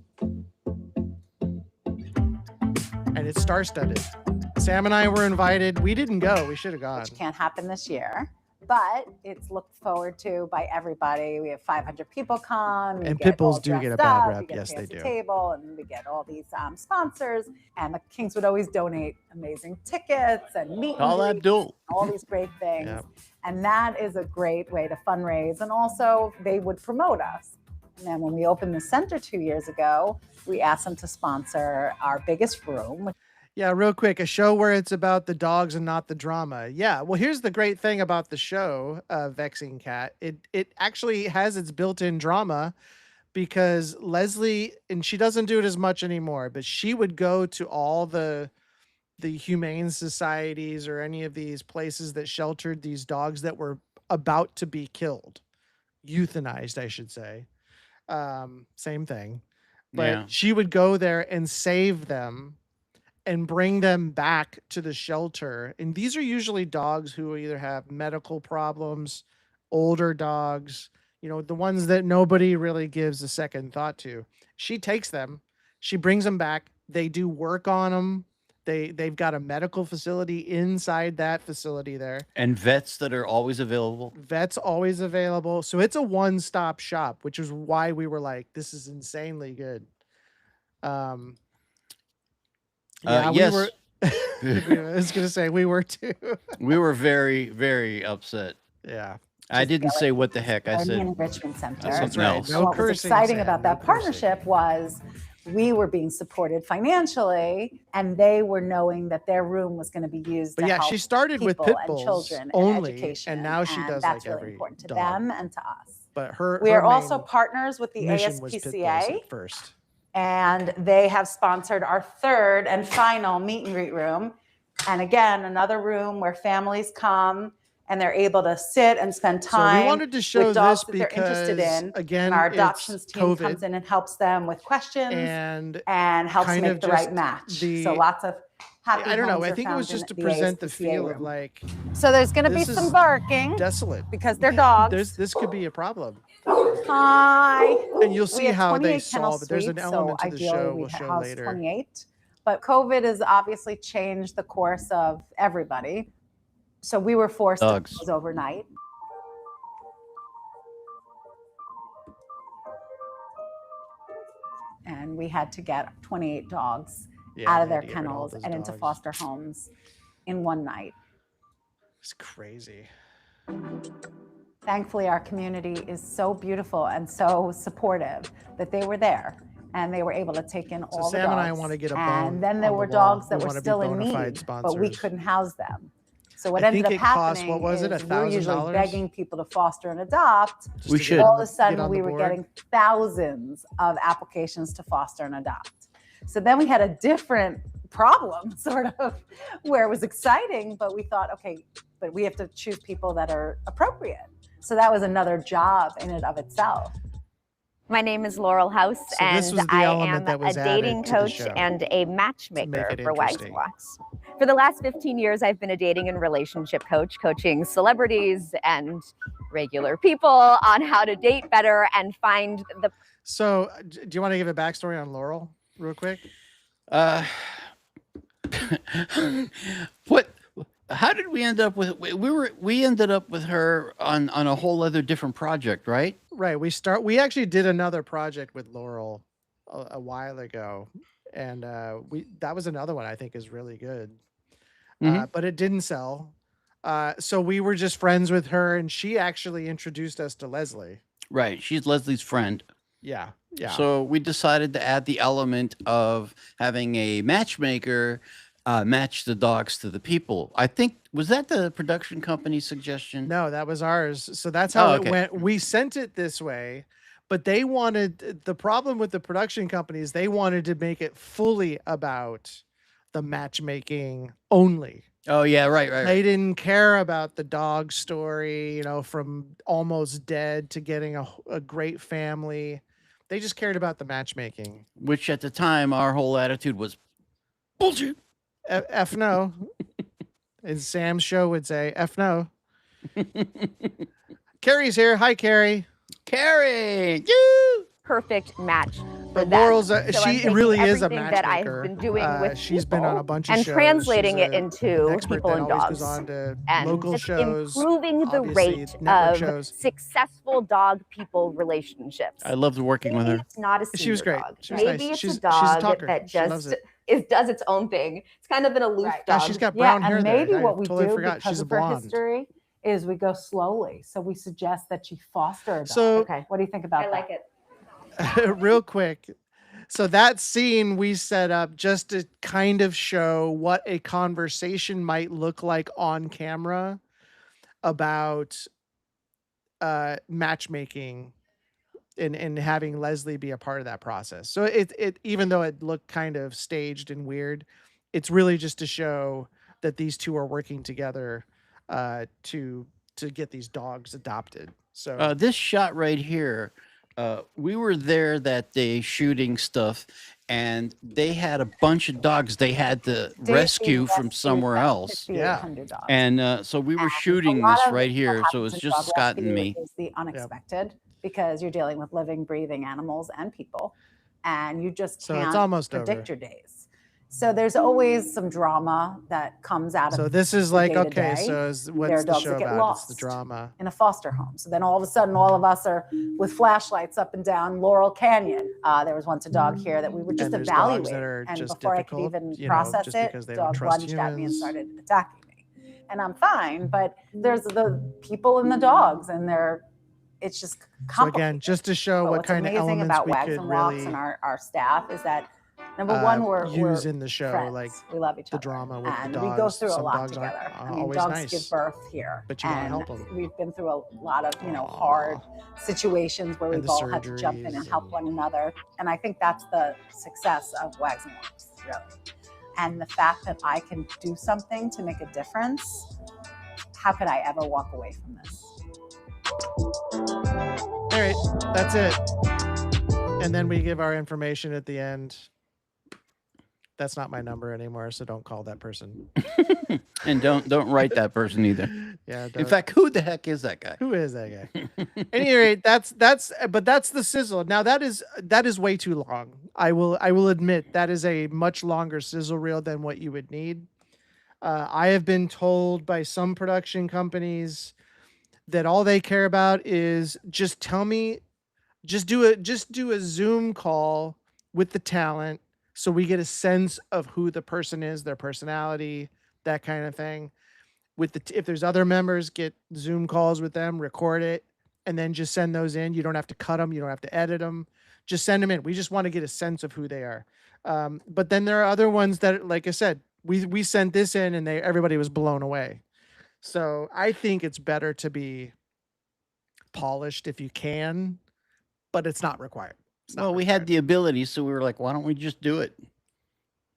And it's star-studded. Sam and I were invited. We didn't go. We should have gone. Which can't happen this year, but it's looked forward to by everybody. We have 500 people come. And get pit bulls all do get a dressed bad up, rep. we get a Yes, they fancy do. Table, and we get all these sponsors. And the Kings would always donate amazing tickets and meet and Paul greets, Abdul. all these great things. Yep. And that is a great way to fundraise. And also, they would promote us. And then when we opened the center 2 years ago, we asked them to sponsor our biggest room. Yeah, real quick, a show where it's about the dogs and not the drama. Yeah, well, here's the great thing about the show, Vexing Cat. It actually has its built-in drama because Leslie, and she doesn't do it as much anymore, but she would go to all the humane societies or any of these places that sheltered these dogs that were about to be killed, euthanized, I should say. Same thing. But Yeah. she would go there and save them and bring them back to the shelter. And these are usually dogs who either have medical problems, older dogs, the ones that nobody really gives a second thought to. She takes them, she brings them back. They do work on them. They've got a medical facility inside that facility there. And vets that are always available. Vets always available. So it's a one-stop shop, which is why we were like, this is insanely good. Yeah, yes. we were. I was gonna say we were too. We were very, very upset. Yeah. I didn't say what the heck. I Learning said and Enrichment Center. That's That's something right. else. No And what was cursing, exciting Sam, about no that cursing. partnership was we were being supported financially, and they were knowing that their room was going to be used But to yeah, help she started with people pit and bulls children only, and education, and now she does that's like really every important to dog. them and to us. But her We her are also main partners with the mission was pit bulls ASPCA, at first. and they have sponsored our third and final meet and greet room. And again, another room where families come and they're able to sit and spend So time we wanted to show with dogs this that they're interested because in. again, And our it's adoptions team comes COVID in and helps them with questions and and helps kind make of the right just match. the- so lots of happy I don't know. homes I are think it was found just to in present the ASPCA feel of room. like So there's going to be this some is barking desolate. because they're dogs. This could be a problem. Hi. And you'll We see have how they 28 kennel solve it. There's an suites, element so to the ideally show we'd we'll show house later. 28. But COVID has obviously changed the course of everybody. So we were forced Dogs. to close overnight. And we had to get 28 dogs Yeah, out of they their had to get rid of all kennels those and into dogs. foster homes in one night. It's crazy. Thankfully, our community is so beautiful and so supportive that they were there and they were able to take in all the Sam dogs. and I wanna get a bone And then there on the were wall. dogs that We were wanna be still in bona fide need, but we sponsors. couldn't house them. So what I ended think up it cost, happening what was it, is we're usually $1,000? begging people to foster and adopt. Just We to get should. on All the- of a sudden, get on we the were board? getting thousands of applications to foster and adopt. So then we had a different problem, sort of, where it was exciting, but we thought, okay, but we have to choose people that are appropriate. So that was another job in and of itself. My name is Laurel House, So this and was the I element am that was a added dating to the coach show and a matchmaker it for Wags interesting. and Walks. For the last 15 years, I've been a dating and relationship coach, coaching celebrities and regular people on how to date better and find the So do you want to give a backstory on Laurel real quick? Uh, what? How did we end up with? We ended up with her on a whole other different project, right? Right. We actually did another project with Laurel a while ago, and that was another one I think is really good. Mhm. But it didn't sell. So we were just friends with her, and she actually introduced us to Leslie. Right. She's Leslie's friend. Yeah. Yeah. So we decided to add the element of having a matchmaker match the dogs to the people. I think, was that the production company's suggestion? No, that was ours. So that's how Oh, it okay. went. We sent it this way, but they wanted, the problem with the production companies, they wanted to make it fully about the matchmaking only. Oh yeah, right. They didn't care about the dog story, you know, from almost dead to getting a great family. They just cared about the matchmaking. Which at the time, our whole attitude was bullshit. F no. As Sam's show would say, F no. Carrie's here. Hi, Carrie. Carrie, you. perfect match for But them. Laurel's So I'm she taking really is a everything that I've matchmaker. been doing with She's been on a people bunch of and shows. translating She's it a into expert people that and always dogs. goes on to And local just shows. improving the obviously rate network of shows. successful dog people relationships. I loved working with Maybe her. it's not a senior She was great. dog. She was Maybe nice. it's She's a a dog talker. that She loves just it. does its own thing. It's kind of an aloof Right. Yeah, dog. she's got brown hair and there. maybe I what we totally do forgot. because She's a of her blonde. history is we go slowly. So we suggest that she foster a dog. So Okay. What do you think about I that? like it. real quick. So that scene we set up just to kind of show what a conversation might look like on camera about matchmaking and having Leslie be a part of that process. So it even though it looked kind of staged and weird, it's really just to show that these two are working together to get these dogs adopted. So This shot right here, we were there that day shooting stuff, and they had a bunch of dogs they had to They rescue from rescued somewhere about else. 5,800 dogs. And so we were And shooting a lot this of right what here. So it was happens in just dog Scott and rescue me. is the unexpected because you're dealing with living, breathing animals and people, and you just So can't it's almost predict over. your days. So there's always some drama that comes out So of this is the like, okay, day-to-day. so There what's are the dogs show that get about? It's the lost drama. in a foster home. So then all of a sudden, all of us are with flashlights up and down Laurel Canyon. There was once a dog here that we were just And there's dogs evaluating, that are and just before I difficult, could even you know, process just it, because they the don't dog trust lunged at me and humans. started attacking me. And I'm fine, but there's the people and the dogs, and it's just So complicated. again, just to show But what what's kind of amazing elements about we Wags could and Walks really and our staff is that number one, we're use in the show, friends. like we love each the other, drama with and the we dogs. go through a Some lot dogs aren't together. I mean, always dogs nice, give birth here, but you wanna and help 'em. we've been through a lot of hard situations where And we've the all had to jump in and surgeries help and- one another. And I think that's the success of Wags and Walks, really. And the fact that I can do something to make a difference, how could I ever walk away from this? All right, that's it. And then we give our information at the end. That's not my number anymore, so don't call that person. And don't write that person either. Yeah. In don't. fact, who the heck is that guy? Who is that guy? At any rate, that's the sizzle. Now that is way too long. I will admit that is a much longer sizzle reel than what you would need. I have been told by some production companies that all they care about is just tell me, just do a Zoom call with the talent so we get a sense of who the person is, their personality, that kind of thing. If there's other members, get Zoom calls with them, record it, and then just send those in. You don't have to cut them. You don't have to edit them. Just send them in. We just want to get a sense of who they are. But then there are other ones that, like I said, we sent this in and everybody was blown away. So I think it's better to be polished if you can, but it's not required. It's not Well, we had required. the ability, so we were like, why don't we just do it?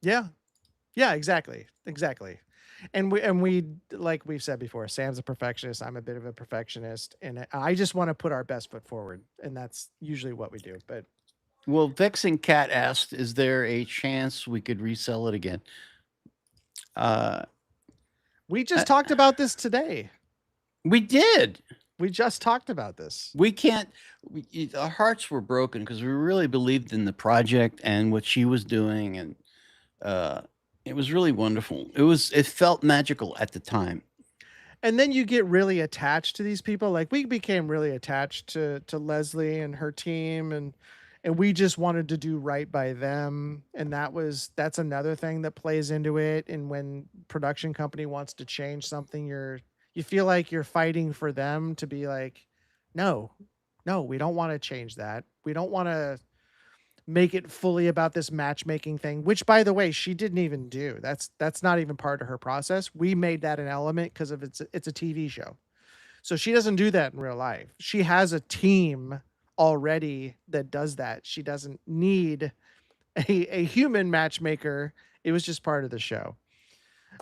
Yeah. Yeah, exactly. Exactly. And we like we've said before, Sam's a perfectionist. I'm a bit of a perfectionist, and I just want to put our best foot forward, and that's usually what we do. But Well, Vexing Cat asked, is there a chance we could resell it again? we just talked about this today. We did. We just talked about this. We can't. Our hearts were broken because we really believed in the project and what she was doing, and it was really wonderful. It felt magical at the time. And then you get really attached to these people. Like we became really attached to Leslie and her team, and we just wanted to do right by them. And that's another thing that plays into it. And when production company wants to change something, you feel like you're fighting for them to be like, no, we don't want to change that. We don't want to make it fully about this matchmaking thing, which by the way, she didn't even do. That's not even part of her process. We made that an element because of it's a TV show. So she doesn't do that in real life. She has a team already that does that. She doesn't need a human matchmaker. It was just part of the show.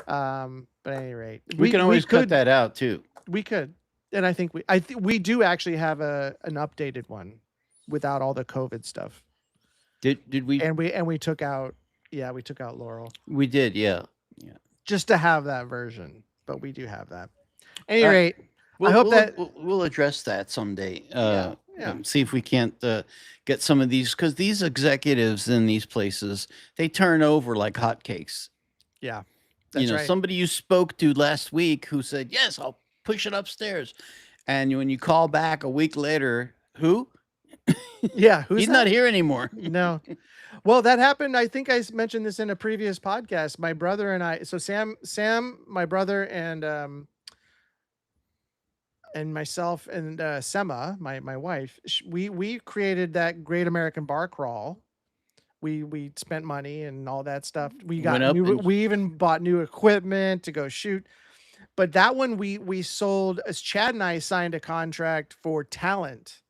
But at any rate, We can always cut that out too. We could. And I think we do actually have an updated one without all the COVID stuff. Did we? And we took out we took out Laurel We did, yeah. just to have that version, but we do have that. At any rate, We'll, I hope that we'll address that someday. yeah. See if we can't get some of these, because these executives in these places, they turn over like hotcakes. Yeah. You That's know, right. somebody you spoke to last week who said, yes, I'll push it upstairs. And when you call back a week later, who? Yeah, who's He's that? not here anymore. No. Well, that happened. I think I mentioned this in a previous podcast. My brother and I, so Sam, my brother, and myself and Sema, my wife, we created that Great American Bar Crawl. We spent money and all that stuff. We got Went up and- we even bought new equipment to go shoot. But that one we sold, as Chad and I signed a contract for talent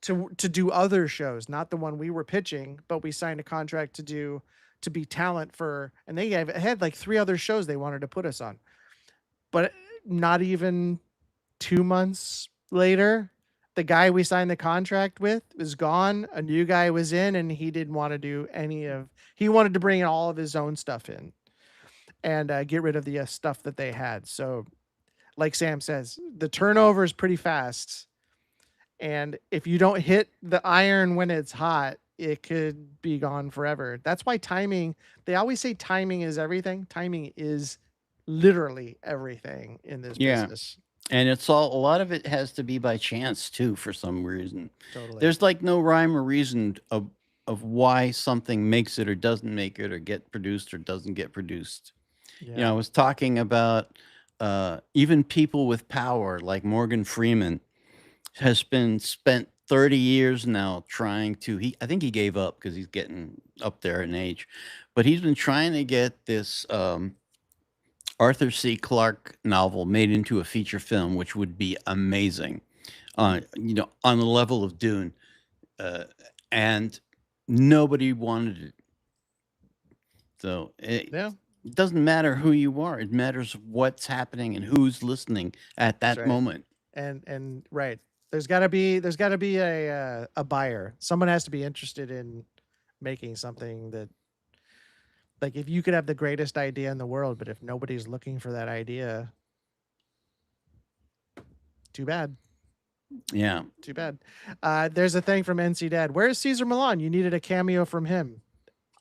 to do other shows, not the one we were pitching, but we signed a contract to be talent for, and they had like 3 other shows they wanted to put us on. But not even 2 months later, the guy we signed the contract with was gone. A new guy was in, and he didn't want to do he wanted to bring all of his own stuff in and get rid of the stuff that they had. So like Sam says, the turnover is pretty fast. And if you don't hit the iron when it's hot, it could be gone forever. That's why they always say timing is everything. Timing is literally everything in this business. And a lot of it has to be by chance too, for some reason. Totally. There's like no rhyme or reason of why something makes it or doesn't make it, or get produced or doesn't get produced. You know, I was talking about even people with power like Morgan Freeman has spent 30 years now trying to, I think he gave up because he's getting up there in age, but he's been trying to get this Arthur C. Clarke novel made into a feature film, which would be amazing, you know, on the level of Dune. And nobody wanted it. So it doesn't matter who you are. It matters what's happening and who's listening at that right. moment. And right. There's got to be a buyer. Someone has to be interested in making something that, like, if you could have the greatest idea in the world, but if nobody's looking for that idea, too bad. Yeah. Too bad. There's a thing from NC Dad. Where's Cesar Millan? You needed a cameo from him.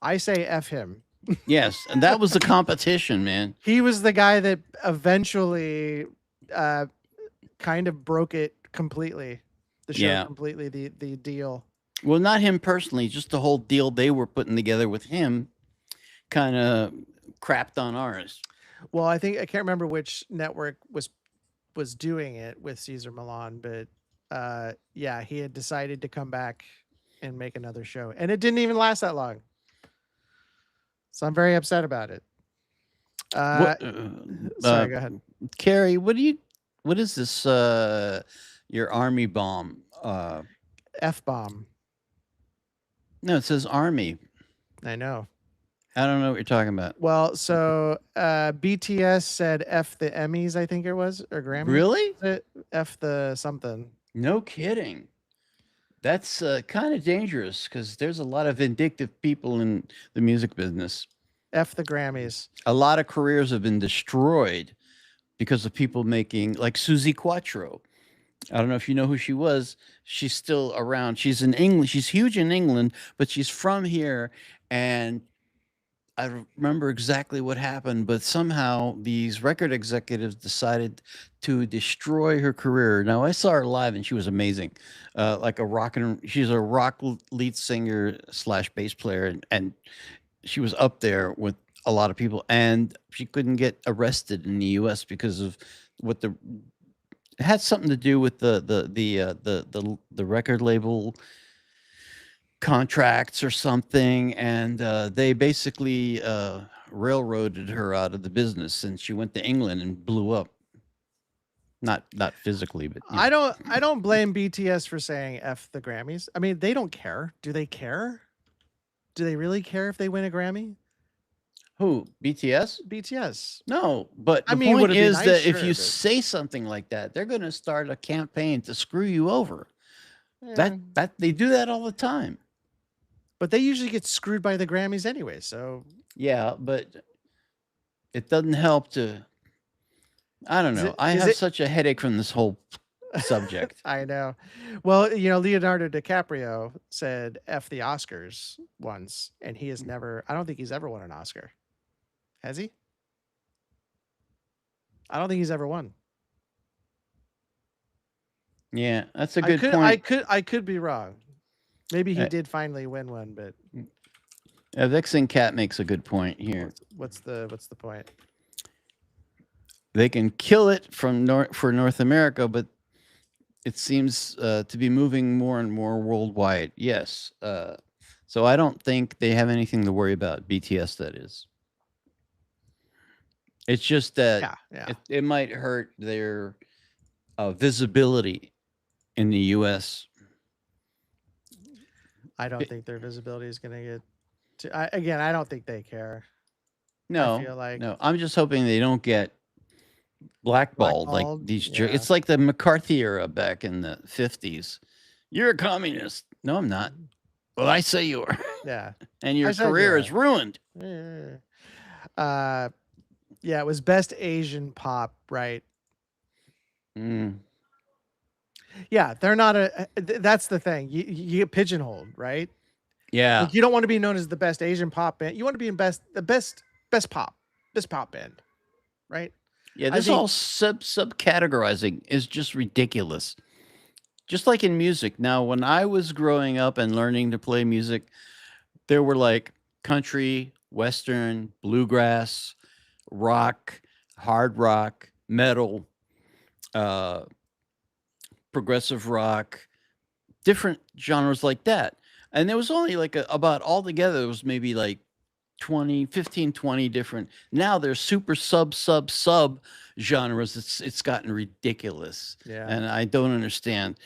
I say F him. Yes. And that was the competition, man. He was the guy that eventually kind of broke it completely. The show completely, the deal. Well, not him personally, just the whole deal they were putting together with him kind of crapped on ours. Well, I can't remember which network was doing it with Cesar Millan, but yeah, he had decided to come back and make another show, and it didn't even last that long. So I'm very upset about it. Uh, What, sorry, go ahead. Carrie, what is this, your army bomb? F-bomb. No, it says army. I know. I don't know what you're talking about. Well, so BTS said F the Emmys, I think it was, or Grammys. Really? Was it? F the something. No kidding. That's kind of dangerous because there's a lot of vindictive people in the music business. F the Grammys. A lot of careers have been destroyed because of people making, like Susie Quattro. I don't know if you know who she was. She's still around. She's in England. She's huge in England, but she's from here. And I don't remember exactly what happened, but somehow these record executives decided to destroy her career. Now I saw her live, and she was amazing. Like she's a rock lead singer slash bass player, and she was up there with a lot of people, and she couldn't get arrested in the U.S. because of what it had something to do with the record label contracts or something, and they basically railroaded her out of the business, and she went to England and blew up. Not physically, but I don't blame BTS for saying F the Grammys. I mean, they don't care. Do they care? Do they really care if they win a Grammy? Who? BTS? BTS. No, but I the mean, would point it be is nice? that if Sure, you but- say something like that, they're going to start a campaign to screw you over. Yeah. That they do that all the time. But they usually get screwed by the Grammys anyway. So Yeah, but it doesn't help to. I don't Is know. it- I is have it- such a headache from this whole subject. I know. Well, Leonardo DiCaprio said F the Oscars once, and he has never, I don't think he's ever won an Oscar. Has he? I don't think he's ever won. Yeah, that's a good I point. could be wrong. Maybe he Uh, did finally win one, but Vixen Cat makes a good point here. what's the point? They can kill it for North America, but it seems to be moving more and more worldwide. Yes. So I don't think they have anything to worry about. BTS, that is. It's just that Yeah. it might hurt their visibility in the U.S. I don't think their visibility is going to get again, I don't think they care. No, feel like- no. I'm just hoping they don't get blackballed like Blackballed? these. Yeah. It's like the McCarthy era back in the 50s. You're a communist. No, I'm not. Well, I say you are, Yeah. and your I said you career are. is ruined. Yeah, it was best Asian pop, right? Mm. Yeah, they're not that's the thing. You get pigeonholed, right? Yeah. Like, you don't want to be known as the best Asian pop band. You want to be the best pop band, right? Yeah, I this think- whole subcategorizing is just ridiculous. Just like in music. Now, when I was growing up and learning to play music, there were like country, western, bluegrass, rock, hard rock, metal, progressive rock, different genres like that. And there was only like about altogether, there was maybe like 15, 20 different. Now there's super sub genres. It's gotten ridiculous. Yeah. And I don't understand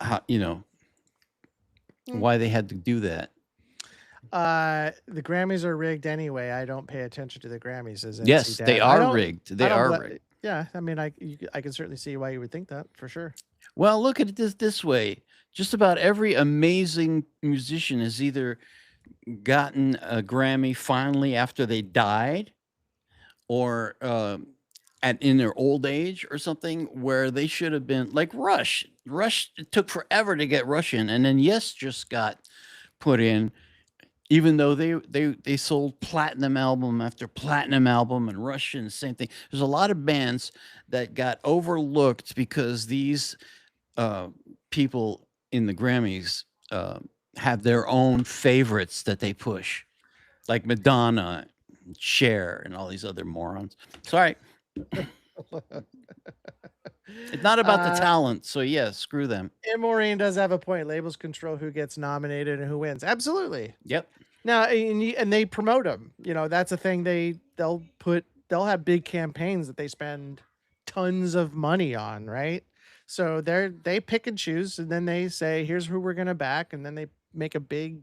how, why they had to do that. The Grammys are rigged anyway. I don't pay attention to the Grammys as Yes, NC they Dad. I are don't- rigged. I They don't are bla- rigged. Yeah, I mean, I can certainly see why you would think that for sure. Well, look at it this way. Just about every amazing musician has either gotten a Grammy finally after they died, or in their old age or something, where they should have been like Rush. Rush, it took forever to get Rush in, and then Yes just got put in, even though they sold platinum album after platinum album, and Rush and the same thing. There's a lot of bands that got overlooked because these people in the Grammys have their own favorites that they push, like Madonna, Cher, and all these other morons. Sorry. It's not about the talent, so yeah, screw them. And Maureen does have a point. Labels control who gets nominated and who wins. Absolutely. Yep. Now, and they promote them. That's a thing. They'll put they'll have big campaigns that they spend tons of money on, right? So they pick and choose, and then they say, here's who we're gonna back, and then they make a big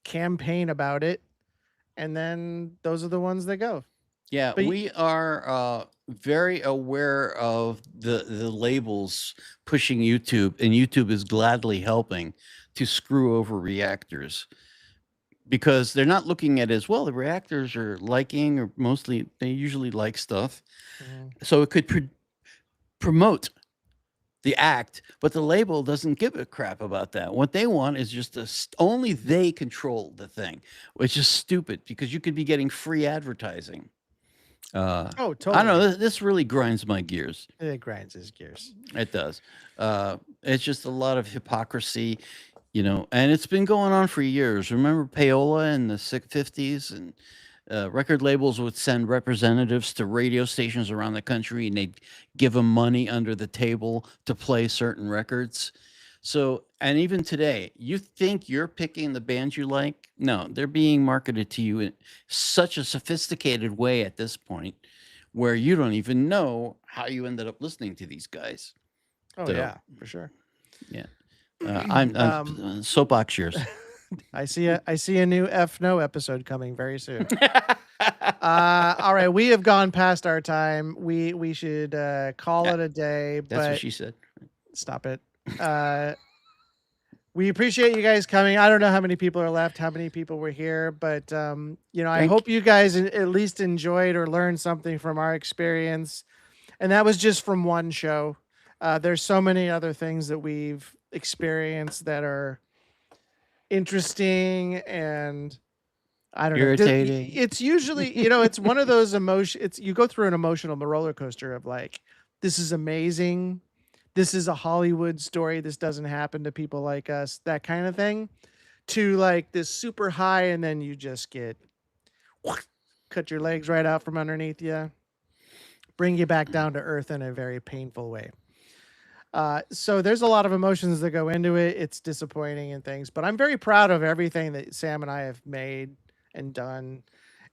campaign about it, and then those are the ones that go. Yeah, But we are very aware of the labels pushing YouTube, and YouTube is gladly helping to screw over reactors because they're not looking at it as well. The reactors are liking, or mostly they usually like stuff, so it could promote the act, but the label doesn't give a crap about that. What they want is just only they control the thing, which is stupid because you could be getting free advertising. oh, totally. I don't know. This really grinds my gears. It grinds his gears. It does. It's just a lot of hypocrisy, and it's been going on for years. Remember payola in the 50s, and record labels would send representatives to radio stations around the country, and they'd give them money under the table to play certain records. So, and even today, you think you're picking the bands you like? No, they're being marketed to you in such a sophisticated way at this point where you don't even know how you ended up listening to these guys. Oh, So, yeah, for sure. Yeah. I'm soapbox yours. I see a new F No episode coming very soon. All right, we have gone past our time. We should call it a day. That's what But she said. stop it. We appreciate you guys coming. I don't know how many people are left, how many people were here, but I hope you guys at least enjoyed or learned something from our experience. And that was just from one show. There's so many other things that we've experienced that are interesting and I don't know. Irritating. It's usually, it's one of those you go through an emotional roller coaster of like, this is amazing. This is a Hollywood story. This doesn't happen to people like us, that kind of thing, to like this super high. And then you just get cut your legs right out from underneath you, bring you back down to earth in a very painful way. So there's a lot of emotions that go into it. It's disappointing and things, but I'm very proud of everything that Sam and I have made and done.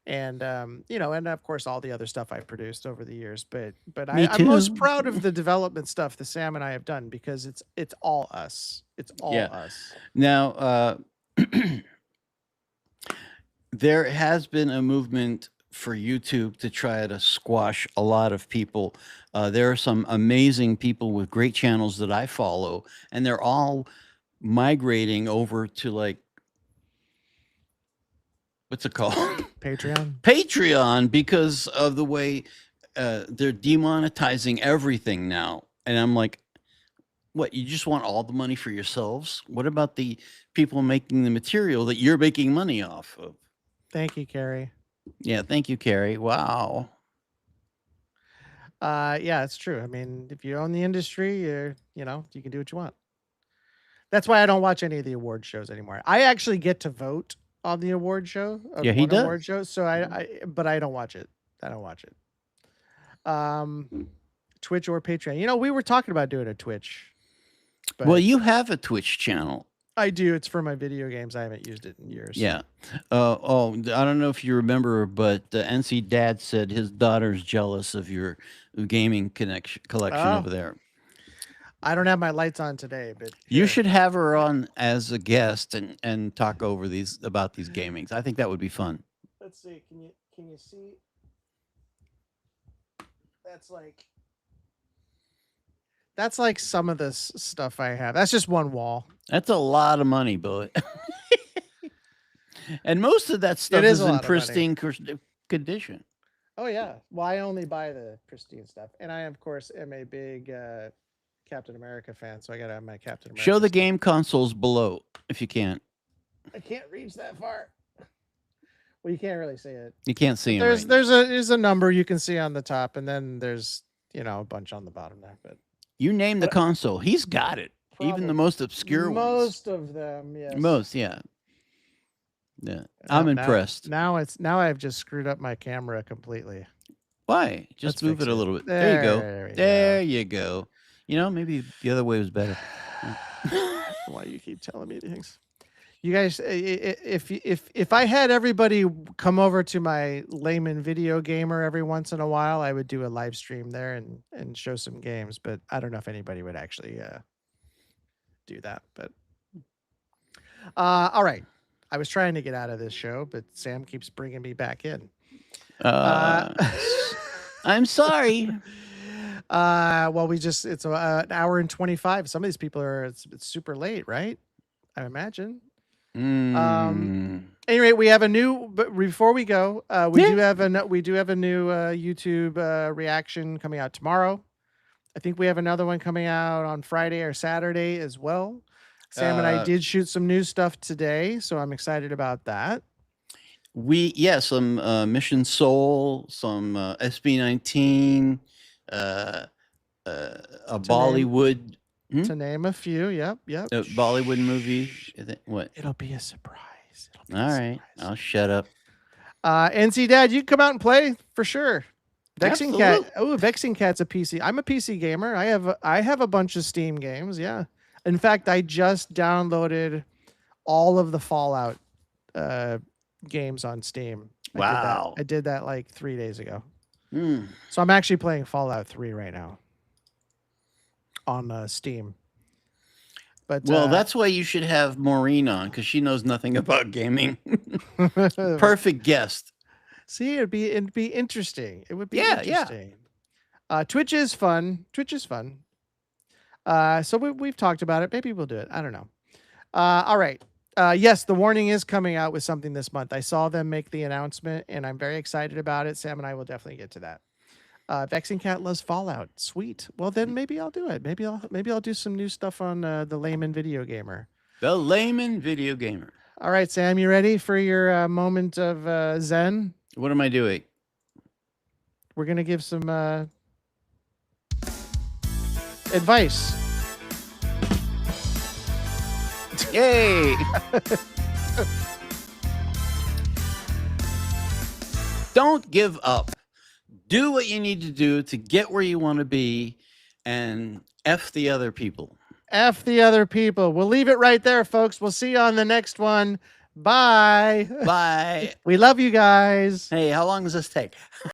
And, and of course, all the other stuff I've produced over the years. But I'm most proud of the development stuff that Sam and I have done because it's all us. It's all us. Now, there has been a movement for YouTube to try to squash a lot of people. There are some amazing people with great channels that I follow, and they're all migrating over to like, what's it called? Patreon, because of the way they're demonetizing everything now. And I'm like, what, you just want all the money for yourselves? What about the people making the material that you're making money off of? Thank you, Carrie. Yeah, thank you, Carrie. Wow. Yeah, it's true. I mean, if you own the industry, you can do what you want. That's why I don't watch any of the award shows anymore. I actually get to vote on the award show. Yeah, he does. Award show, so but I don't watch it. I don't watch it. Twitch or Patreon. We were talking about doing a Twitch. But Well, you have a Twitch channel. I do. It's for my video games. I haven't used it in years. Yeah. I don't know if you remember, but NC Dad said his daughter's jealous of your gaming collection over there. I don't have my lights on today, but You should have her on as a guest and talk over about these gamings. I think that would be fun. Let's see. Can you see? That's like some of this stuff I have. That's just one wall. That's a lot of money, Billy. And most of that stuff is is a in lot of money. pristine condition. Oh yeah. Well, I only buy the pristine stuff, and I of course am a big Captain America fan, so I gotta have my Captain America. Show the stuff. game consoles below if you can't. I can't reach that far. Well, you can't really see it. You can't see them. There's a number you can see on the top, and then there's a bunch on the bottom there. But You name the console, he's got it. Even the most obscure ones. most of them, yes. Most, yeah. Yeah. I'm impressed. Now I've just screwed up my camera completely. Why? Just Let's move fix it a it. little bit. There you go. There we There you go. Maybe the other way was better. Why you keep telling me things? You guys, if I had everybody come over to my Layman Video Gamer every once in a while, I would do a live stream there and show some games. But I don't know if anybody would actually do that. But all right, I was trying to get out of this show, but Sam keeps bringing me back in. I'm sorry. Well, it's an hour and 25. Some of these people it's super late, right? I imagine. Anyway, we have a new. But before we go, we do have a new YouTube reaction coming out tomorrow. I think we have another one coming out on Friday or Saturday as well. Sam and I did shoot some new stuff today, so I'm excited about that. Some Mission Soul, some SB19, a Bollywood. To name a few, yep. A Bollywood movie. What? It'll be a surprise. All right, I'll shut up. NC Dad, you can come out and play for sure. Vexing Absolutely. Cat. Oh, Vexing Cat's a PC. I'm a PC gamer. I have a bunch of Steam games. Yeah. In fact, I just downloaded all of the Fallout games on Steam. Wow. I did that like 3 days ago. Hmm. So I'm actually playing Fallout 3 right now on Steam. But Well, that's why you should have Maureen on, because she knows nothing about gaming. Perfect guest. See, it'd be interesting. It would be Yeah. interesting. Twitch is fun. So we've talked about it. Maybe we'll do it. I don't know. All right. Yes, The Warning is coming out with something this month. I saw them make the announcement, and I'm very excited about it. Sam and I will definitely get to that. Vexing Cat loves Fallout. Sweet. Well, then maybe I'll do it. Maybe I'll do some new stuff on the Layman Video Gamer. The Layman Video Gamer. All right, Sam, you ready for your moment of Zen? What am I doing? We're gonna give some advice. Yay! Don't give up. Do what you need to do to get where you want to be, and F the other people. F the other people. We'll leave it right there, folks. We'll see you on the next one. Bye. Bye. We love you guys. Hey, how long does this take?